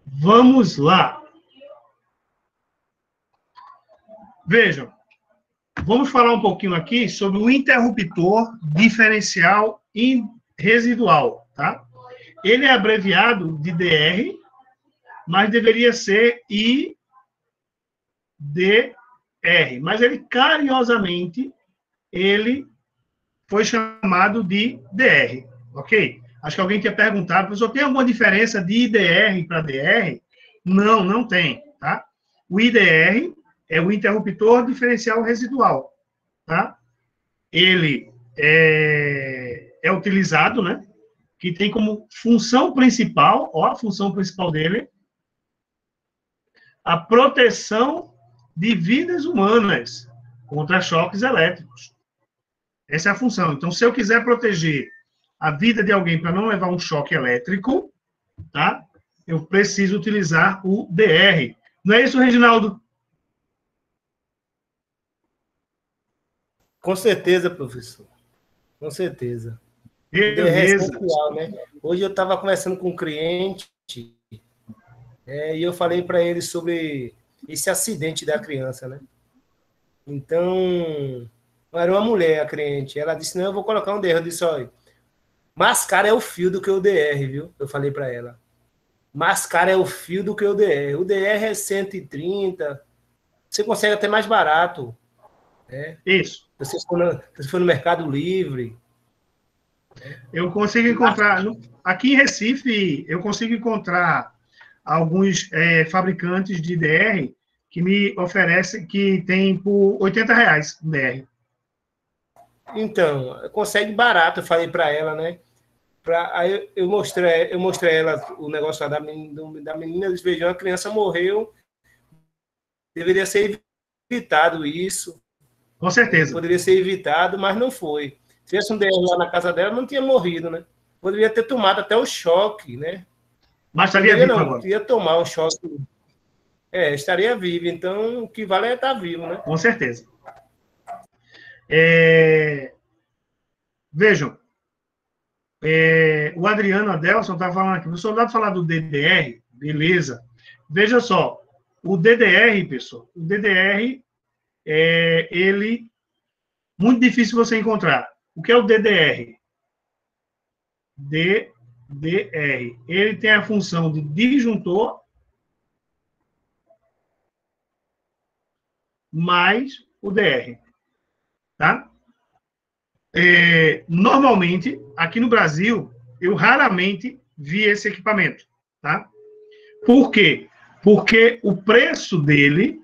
Vamos lá. Vejam, vamos falar um pouquinho aqui sobre o interruptor diferencial residual, tá? Ele é abreviado de DR, mas deveria ser IDR, mas ele, carinhosamente, ele foi chamado de DR, ok? Acho que alguém tinha perguntado, professor, tem alguma diferença de IDR para DR? Não, não tem, tá? O IDR é o interruptor diferencial residual, tá? Ele é utilizado, né? Que tem como função principal, ó, a função principal dele, a proteção de vidas humanas contra choques elétricos. Essa é a função. Então, se eu quiser proteger a vida de alguém para não levar um choque elétrico, tá? Eu preciso utilizar o DR. Não é isso, Reginaldo? Com certeza, professor. Com certeza. O DR é Beleza. essencial, né? Hoje eu estava conversando com um cliente e eu falei para ele sobre esse acidente da criança, né? Então, era uma mulher, a cliente. Ela disse, não, eu vou colocar um DR. Eu disse, olha, mais caro é o fio do que o DR, viu? Eu falei para ela. Mais caro é o fio do que o DR. O DR é 130. Você consegue até mais barato. Né? Isso. Se você for no Mercado Livre. Eu consigo encontrar... Aqui em Recife, eu consigo encontrar alguns fabricantes de DR que me oferecem, que tem por R$80 o DR. Então, consegue barato, eu falei para ela, né? Aí eu mostrei a ela o negócio da menina, eles vejam, a criança morreu, deveria ser evitado isso. Com certeza. Poderia ser evitado, mas não foi. Se tivesse um DR lá na casa dela, não tinha morrido, né? Poderia ter tomado até o choque, né? Mas estaria vivo agora. Ia tomar o choque. Estaria vivo. Então, o que vale é estar vivo, né? Com certeza. Vejam, o Adriano Adelson está falando aqui, o soldado falar do DDR, beleza. Veja só, o DDR, pessoal, o DDR, ele, muito difícil você encontrar. O que é o DDR? DDR. Ele tem a função de disjuntor mais o DR, tá? Normalmente, aqui no Brasil, eu raramente vi esse equipamento, tá? Por quê? Porque o preço dele,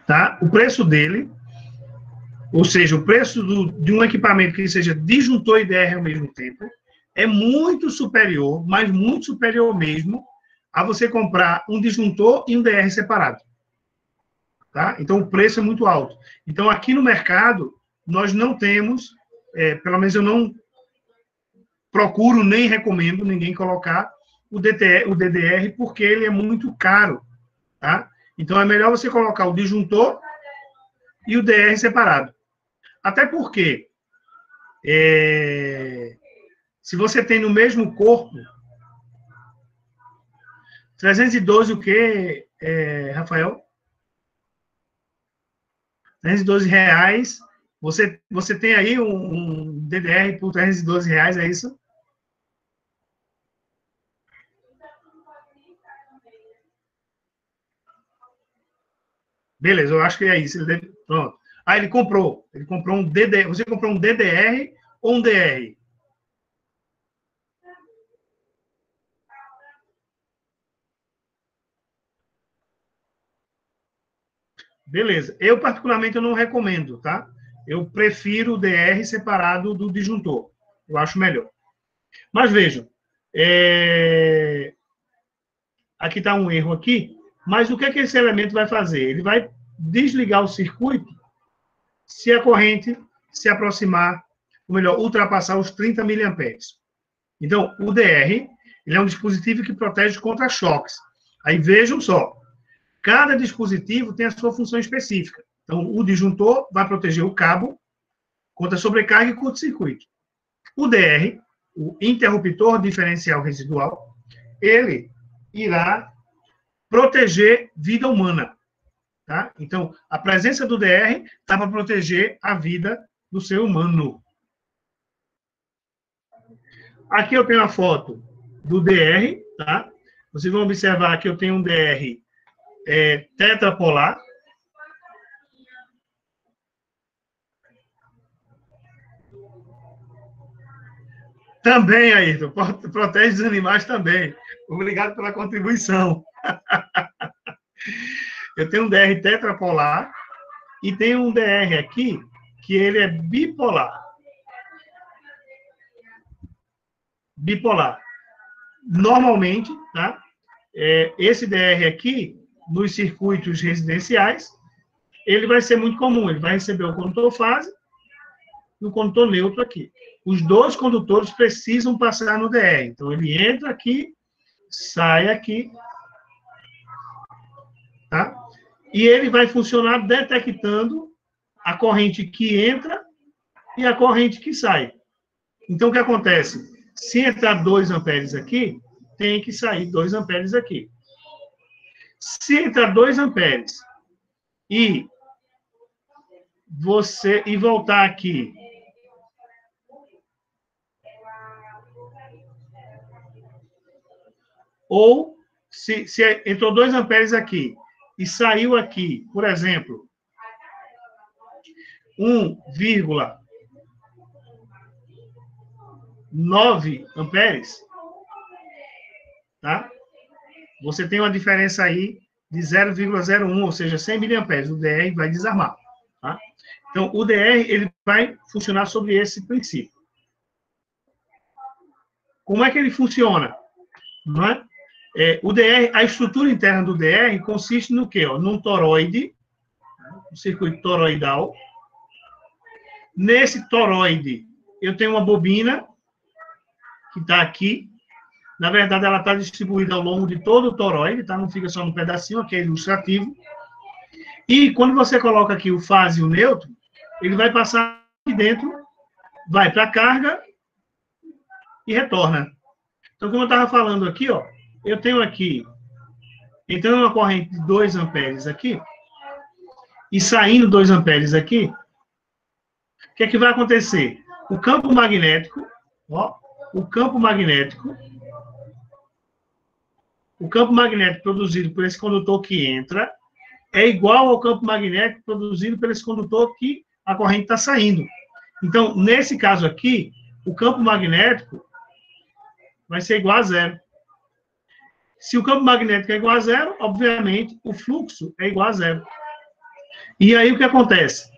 tá? O preço dele, ou seja, o preço de um equipamento que seja disjuntor e DR ao mesmo tempo, é muito superior, mas muito superior mesmo, a você comprar um disjuntor e um DR separado. Tá? Então, o preço é muito alto. Então, aqui no mercado, nós não temos, pelo menos eu não procuro nem recomendo ninguém colocar o DDR, porque ele é muito caro. Tá? Então, é melhor você colocar o disjuntor e o DR separado. Até porque, se você tem no mesmo corpo, 312 o quê, Rafael? R$312, você tem aí um DDR por R$312, é isso? Beleza, eu acho que é isso. Pronto. Ele comprou um DDR. Você comprou um DDR ou um DR? Beleza. Eu, particularmente, eu não recomendo, tá? Eu prefiro o DR separado do disjuntor. Eu acho melhor. Mas vejam, aqui está um erro aqui, mas o que é que esse elemento vai fazer? Ele vai desligar o circuito se a corrente se aproximar, ou melhor, ultrapassar os 30 miliamperes. Então, o DR, ele é um dispositivo que protege contra choques. Aí vejam só, cada dispositivo tem a sua função específica. Então, o disjuntor vai proteger o cabo contra sobrecarga e curto-circuito. O DR, o interruptor diferencial residual, ele irá proteger vida humana. Tá? Então, a presença do DR está para proteger a vida do ser humano. Aqui eu tenho a foto do DR, tá? Vocês vão observar que eu tenho um DR tetrapolar. Também, Ayrton, protege os animais também. Obrigado pela contribuição. Eu tenho um DR tetrapolar e tenho um DR aqui que ele é bipolar. Bipolar. Normalmente, tá? Esse DR aqui, nos circuitos residenciais, ele vai ser muito comum. Ele vai receber o condutor fase e o condutor neutro aqui. Os dois condutores precisam passar no DR. Então, ele entra aqui, sai aqui, tá? E ele vai funcionar detectando a corrente que entra e a corrente que sai. Então, o que acontece? Se entrar 2 amperes aqui, tem que sair 2 amperes aqui. Se entrar 2 amperes e voltar aqui, ou se entrou 2 amperes aqui e saiu aqui, por exemplo, 1,9 amperes, tá? Você tem uma diferença aí de 0,01, ou seja, 100 miliamperes. O DR vai desarmar, tá? Então, o DR ele vai funcionar sobre esse princípio. Como é que ele funciona? Não é? O DR, a estrutura interna do DR consiste no quê? Num toroide, um circuito toroidal. Nesse toroide, eu tenho uma bobina que está aqui. Na verdade, ela está distribuída ao longo de todo o toroide, tá? Não fica só no pedacinho, aqui é ilustrativo. E quando você coloca aqui o fase e o neutro, ele vai passar aqui dentro, vai para a carga e retorna. Então, como eu estava falando aqui, ó, eu tenho aqui, entrando uma corrente de 2 amperes aqui, e saindo 2 amperes aqui, o que é que vai acontecer? O campo magnético, ó, o campo magnético produzido por esse condutor que entra é igual ao campo magnético produzido por esse condutor que a corrente está saindo. Então, nesse caso aqui, o campo magnético vai ser igual a 0. Se o campo magnético é igual a 0, obviamente, o fluxo é igual a 0. E aí, o que acontece?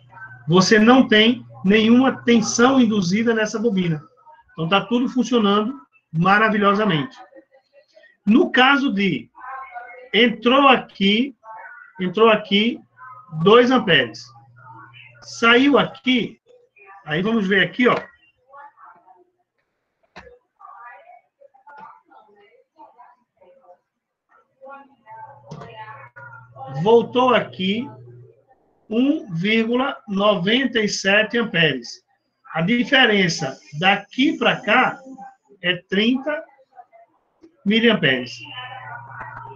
Você não tem nenhuma tensão induzida nessa bobina. Então, está tudo funcionando maravilhosamente. No caso de entrou aqui 2 amperes. Saiu aqui, aí vamos ver aqui, ó. Voltou aqui 1,97 amperes. A diferença daqui para cá é 30 miliamperes.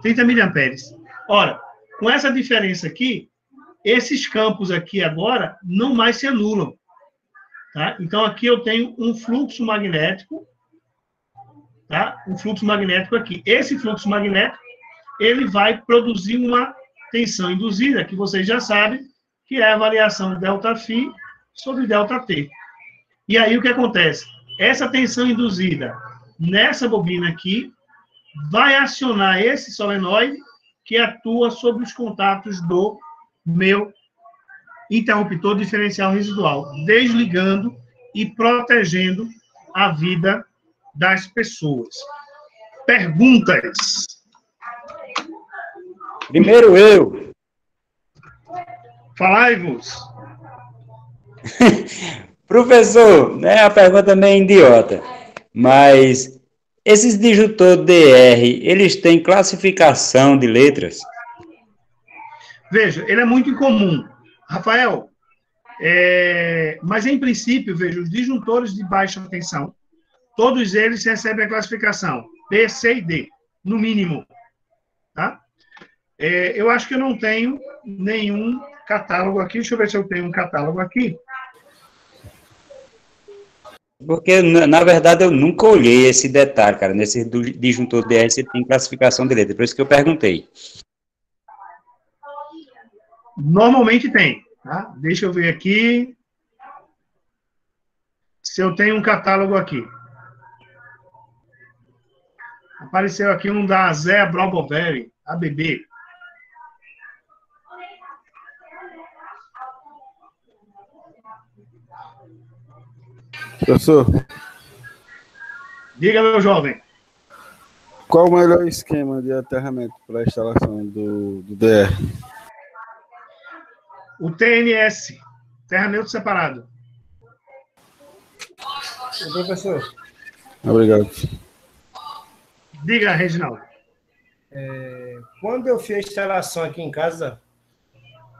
30 miliamperes. Ora, com essa diferença aqui, esses campos aqui agora não mais se anulam. Tá? Então, aqui eu tenho um fluxo magnético, tá? Um fluxo magnético aqui. Esse fluxo magnético, ele vai produzir uma tensão induzida, que vocês já sabem, que é a variação ΔΦ sobre ΔT. E aí, o que acontece? Essa tensão induzida nessa bobina aqui vai acionar esse solenoide que atua sobre os contatos do meu interruptor diferencial residual, desligando e protegendo a vida das pessoas. Perguntas? Primeiro eu. Falai-vos. Professor, né, a pergunta é meio idiota, mas esses disjuntor DR, eles têm classificação de letras? Veja, ele é muito incomum. Rafael, mas em princípio, veja, os disjuntores de baixa tensão, todos eles recebem a classificação B, C e D, no mínimo. Tá? Eu acho que eu não tenho nenhum catálogo aqui. Deixa eu ver se eu tenho um catálogo aqui. Porque, na verdade, eu nunca olhei esse detalhe, cara. Nesse disjuntor DR, você tem classificação de letra. Por isso que eu perguntei. Normalmente tem. Tá? Deixa eu ver aqui se eu tenho um catálogo aqui. Apareceu aqui um da Zé Brobovelli, ABB. Professor, Diga, meu jovem. qual o melhor esquema de aterramento para a instalação do DR? O TNS, terra neutro separado. Professor, Obrigado. Diga, Reginaldo. quando eu fiz a instalação aqui em casa,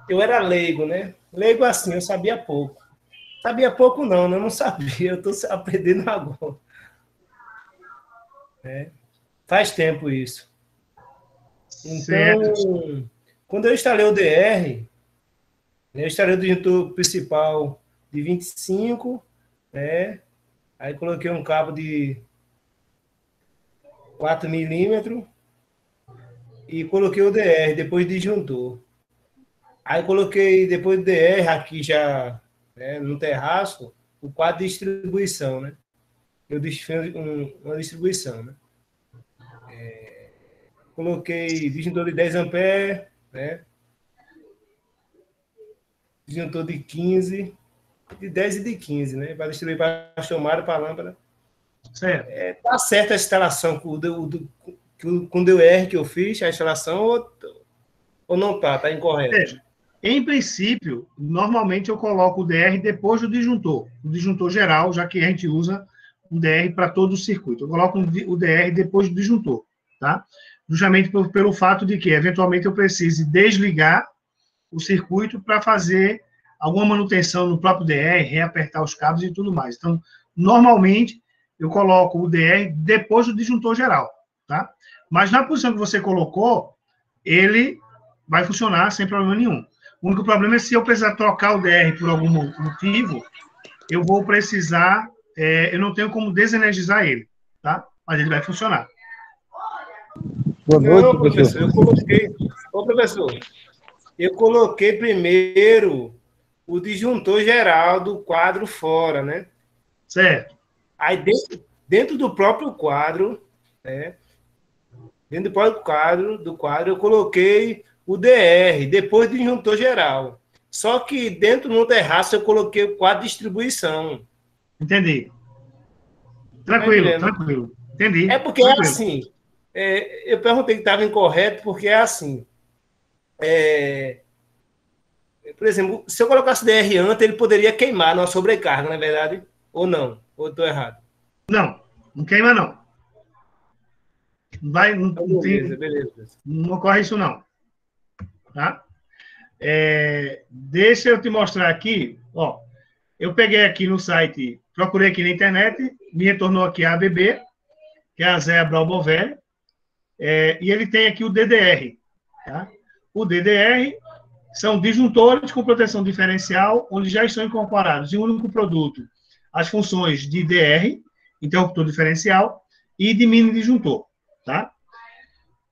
eu era leigo, né? Leigo assim, eu sabia pouco. Sabia pouco não, né? Eu não sabia, eu estou aprendendo agora. Faz tempo isso. Então, Certo. quando eu instalei o DR, eu instalei o disjuntor principal de 25, né? Aí coloquei um cabo de 4 milímetros e coloquei o DR, depois disjuntor. Aí coloquei, depois do DR, aqui já, né, no terraço, o quadro de distribuição, né? Eu fiz uma distribuição, né? Coloquei disjuntor de 10 amperes, né? Disjuntor de 15, de 10 e de 15, né? Para distribuir para a tomada, para a lâmpada. Certo. Tá certa a instalação com o DR que eu fiz, a instalação, ou não tá? Tá incorreto? Veja, em princípio, normalmente eu coloco o DR depois do disjuntor. O disjuntor geral, já que a gente usa um DR para todo o circuito. Eu coloco o DR depois do disjuntor, tá? Justamente pelo fato de que, eventualmente, eu precise desligar o circuito para fazer alguma manutenção no próprio DR, reapertar os cabos e tudo mais. Então, normalmente, eu coloco o DR depois do disjuntor geral, tá? Mas na posição que você colocou, ele vai funcionar sem problema nenhum. O único problema é se eu precisar trocar o DR por algum motivo, eu vou precisar, eu não tenho como desenergizar ele, tá? Mas ele vai funcionar. Boa noite, professor. Eu coloquei primeiro o disjuntor geral do quadro fora, né? Certo. Aí dentro do próprio quadro, né? Dentro do próprio quadro, eu coloquei o DR, depois do disjuntor geral. Só que dentro no terraço eu coloquei o quadro de distribuição. Entendi. Tranquilo, tranquilo. Entendi. É porque tranquilo. é assim. Eu perguntei que estava incorreto, porque é assim. Por exemplo, se eu colocasse DR antes, ele poderia queimar numa sobrecarga, não é verdade? Ou não? Ou estou errado? Não, não queima, não. Beleza. Não ocorre isso, não. Tá? Deixa eu te mostrar aqui. Ó, eu peguei aqui no site, procurei aqui na internet, me retornou aqui a ABB, que é a Zé Brobovelli, e ele tem aqui o DDR. Tá? O DDR são disjuntores com proteção diferencial, onde já estão incorporados em um único produto as funções de DR, interruptor diferencial, e de mini disjuntor. Tá?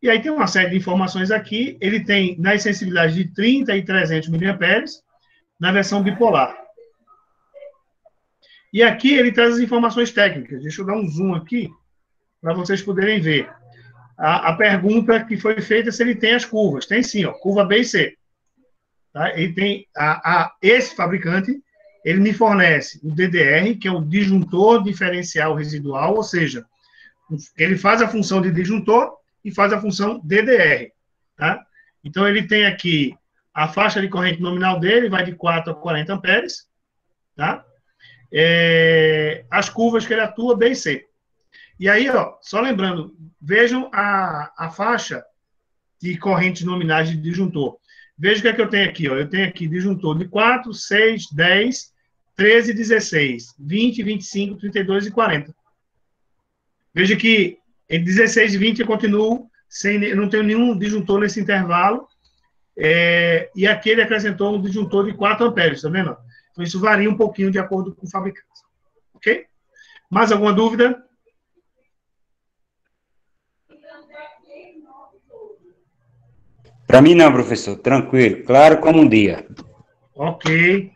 E aí tem uma série de informações aqui. Ele tem nas sensibilidades de 30 e 300 mA, na versão bipolar. E aqui ele traz as informações técnicas. Deixa eu dar um zoom aqui, para vocês poderem ver. A pergunta que foi feita é se ele tem as curvas. Tem sim, ó, curva B e C. Tá? Ele tem esse fabricante, ele me fornece o DDR, que é o disjuntor diferencial residual, ou seja, ele faz a função de disjuntor e faz a função DDR. Tá? Então, ele tem aqui a faixa de corrente nominal dele, vai de 4 a 40 amperes. Tá? As curvas que ele atua, B e C. E aí, ó, só lembrando, vejam a faixa de correntes nominais de disjuntor. Veja o que é que eu tenho aqui. Ó. Eu tenho aqui disjuntor de 4, 6, 10, 13, 16, 20, 25, 32 e 40. Veja que entre 16 e 20 eu continuo sem, não tenho nenhum disjuntor nesse intervalo. E aqui ele acrescentou um disjuntor de 4 amperes, tá vendo? Então isso varia um pouquinho de acordo com o fabricante. Ok? Mais alguma dúvida? Para mim não, professor. Tranquilo. Claro como um dia. Ok.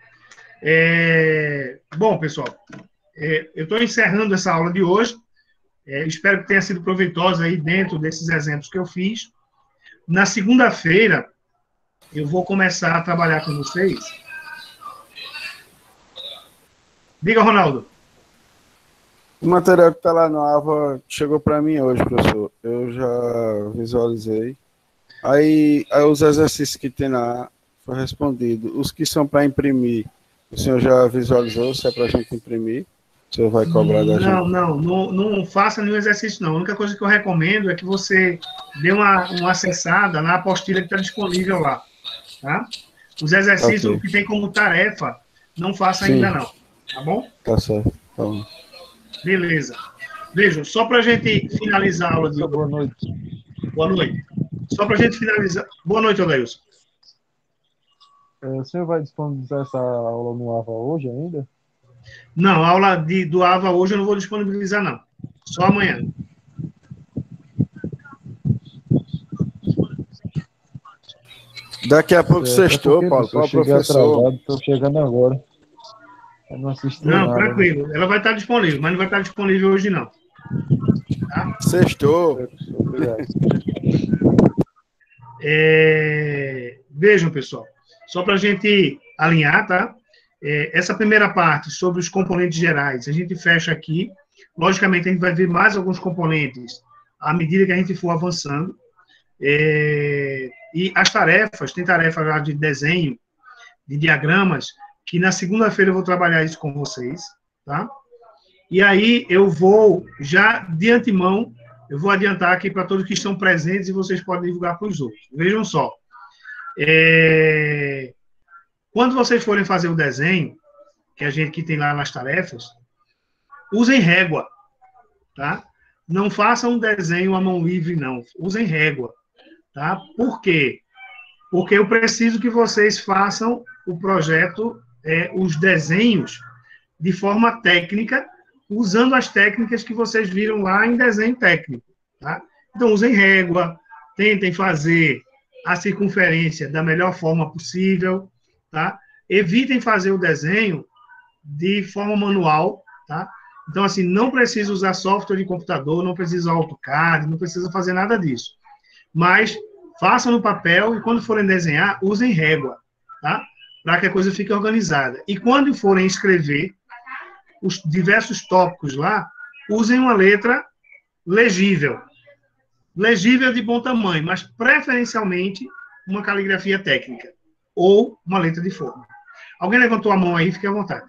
Bom, pessoal, eu estou encerrando essa aula de hoje. Espero que tenha sido proveitosa aí dentro desses exemplos que eu fiz. Na segunda-feira, eu vou começar a trabalhar com vocês. Diga, Ronaldo. O material que está lá no AVA chegou para mim hoje, professor. Eu já visualizei. Aí os exercícios que tem lá foi respondido. Os que são para imprimir, o senhor já visualizou se é para a gente imprimir? O senhor vai cobrar da gente? Não faça nenhum exercício, não. A única coisa que eu recomendo é que você dê uma acessada na apostila que está disponível lá. Tá? Os exercícios que tem como tarefa, não faça ainda não. Tá bom? Tá certo. Tá bom. Beleza. Vejam, só para a gente finalizar a aula de... Boa noite. Boa noite. Só para a gente finalizar... Boa noite, Odailson. O senhor vai disponibilizar essa aula no AVA hoje ainda? Não, a aula do AVA hoje eu não vou disponibilizar, não. Só amanhã. Daqui a pouco sextou, Paulo. Qual professor? Estou chegando agora. Eu não assisti Não, nada, tranquilo. Ela vai estar disponível, mas não vai estar disponível hoje, não. Tá? Sextou. Obrigado. Vejam, pessoal, só para a gente alinhar, tá? Essa primeira parte sobre os componentes gerais, a gente fecha aqui. Logicamente, a gente vai ver mais alguns componentes à medida que a gente for avançando. E as tarefas, tem tarefa lá de desenho, de diagramas, que na segunda-feira eu vou trabalhar isso com vocês, tá? E aí eu vou, já de antemão, eu vou adiantar aqui para todos que estão presentes e vocês podem divulgar para os outros. Vejam só. Quando vocês forem fazer o desenho, que tem lá nas tarefas, usem régua, tá? Não façam um desenho à mão livre, não. Usem régua, tá? Por quê? Porque eu preciso que vocês façam o projeto, os desenhos, de forma técnica, usando as técnicas que vocês viram lá em desenho técnico, tá? Então, usem régua, tentem fazer a circunferência da melhor forma possível, tá? Evitem fazer o desenho de forma manual, tá? Então, assim, não precisa usar software de computador, não precisa usar AutoCAD, não precisa fazer nada disso. Mas façam no papel e quando forem desenhar, usem régua, tá? Para que a coisa fique organizada. E quando forem escrever os diversos tópicos lá, usem uma letra legível. Legível de bom tamanho, mas preferencialmente uma caligrafia técnica ou uma letra de forma. Alguém levantou a mão aí, fique à vontade.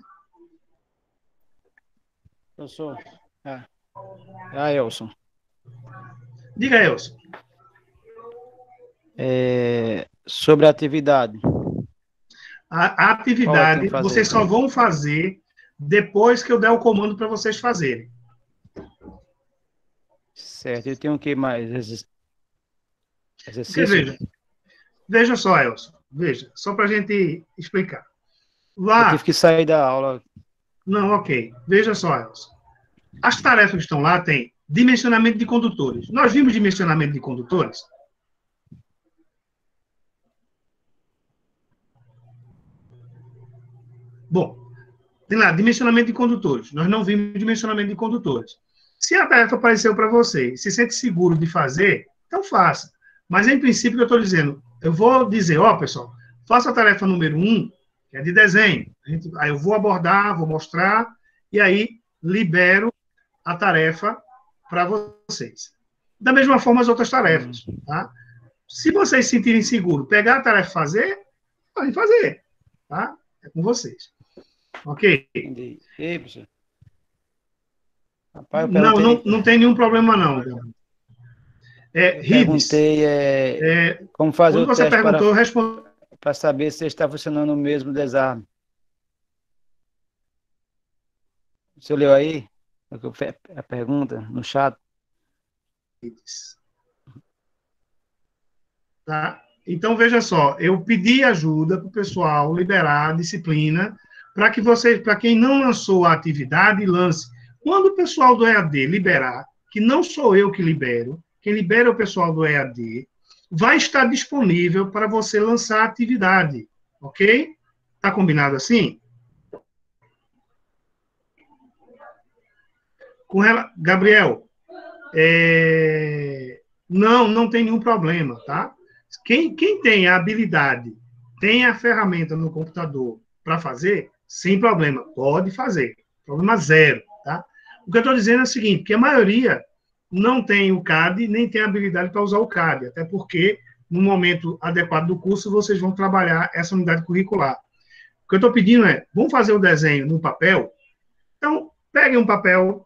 Professor. Elson. Diga, Elson. Sobre a atividade. A atividade vocês só vão fazer depois que eu der o comando para vocês fazerem. Certo. Eu tenho o que mais? Exercício? Veja só, Elson. Veja, só para a gente explicar. Lá... Eu tive que sair da aula. Não, ok. Veja só, Elson. As tarefas que estão lá têm dimensionamento de condutores. Nós vimos dimensionamento de condutores? Bom, tem lá, dimensionamento de condutores. Nós não vimos dimensionamento de condutores. Se a tarefa apareceu para você, se sente seguro de fazer, então faça. Mas, em princípio, eu estou dizendo, eu vou dizer, pessoal, faça a tarefa número 1, que é de desenho. Aí eu vou abordar, vou mostrar, e aí libero a tarefa para vocês. Da mesma forma, as outras tarefas. Tá? Se vocês se sentirem seguros, pegar a tarefa e fazer, podem fazer. Tá? É com vocês. Ok? Entendi. Ei, professor. Rapaz, não tem nenhum problema, não. Perguntei como fazer quando o você teste perguntou, eu respondi. Para saber se está funcionando o mesmo desarme. Você leu aí a pergunta no chat? Tá? Então, veja só, eu pedi ajuda para o pessoal liberar a disciplina para quem não lançou a atividade, lance. Quando o pessoal do EAD liberar, que não sou eu que libero, quem libera é o pessoal do EAD, vai estar disponível para você lançar a atividade, ok? Tá combinado assim? Gabriel, não tem nenhum problema, tá? Quem tem a habilidade, tem a ferramenta no computador para fazer, sem problema, pode fazer. Problema zero, tá? O que eu estou dizendo é o seguinte, que a maioria não tem o CAD, nem tem a habilidade para usar o CAD, até porque, no momento adequado do curso, vocês vão trabalhar essa unidade curricular. O que eu estou pedindo é, vamos fazer o desenho no papel? Então, peguem um papel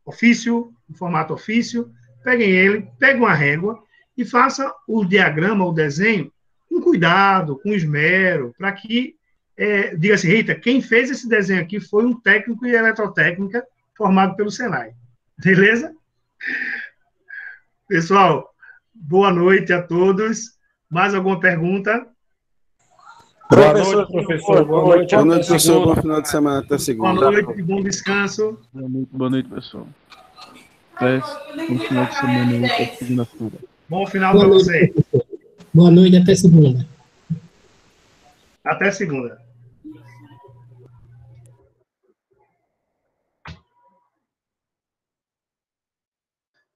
ofício, em formato ofício, peguem ele, peguem uma régua e façam o diagrama, o desenho, com cuidado, com esmero, para que diga assim, Rita, quem fez esse desenho aqui foi um técnico em eletrotécnica formado pelo Senai. Beleza? Pessoal, boa noite a todos. Mais alguma pergunta? Boa noite, professor. Boa noite, professor. Bom final de semana. Até segunda. Boa noite e bom descanso. Boa noite, pessoal. Até bom final de semana. Até segunda-feira. Bom final para você. Boa noite, até segunda. Até segunda.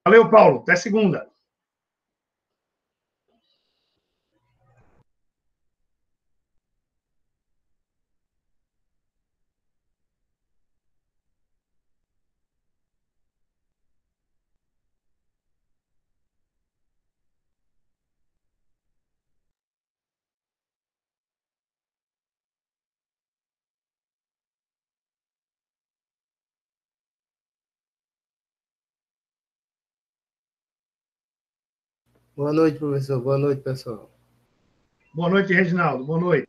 Valeu, Paulo. Até segunda. Boa noite, professor. Boa noite, pessoal. Boa noite, Reginaldo. Boa noite.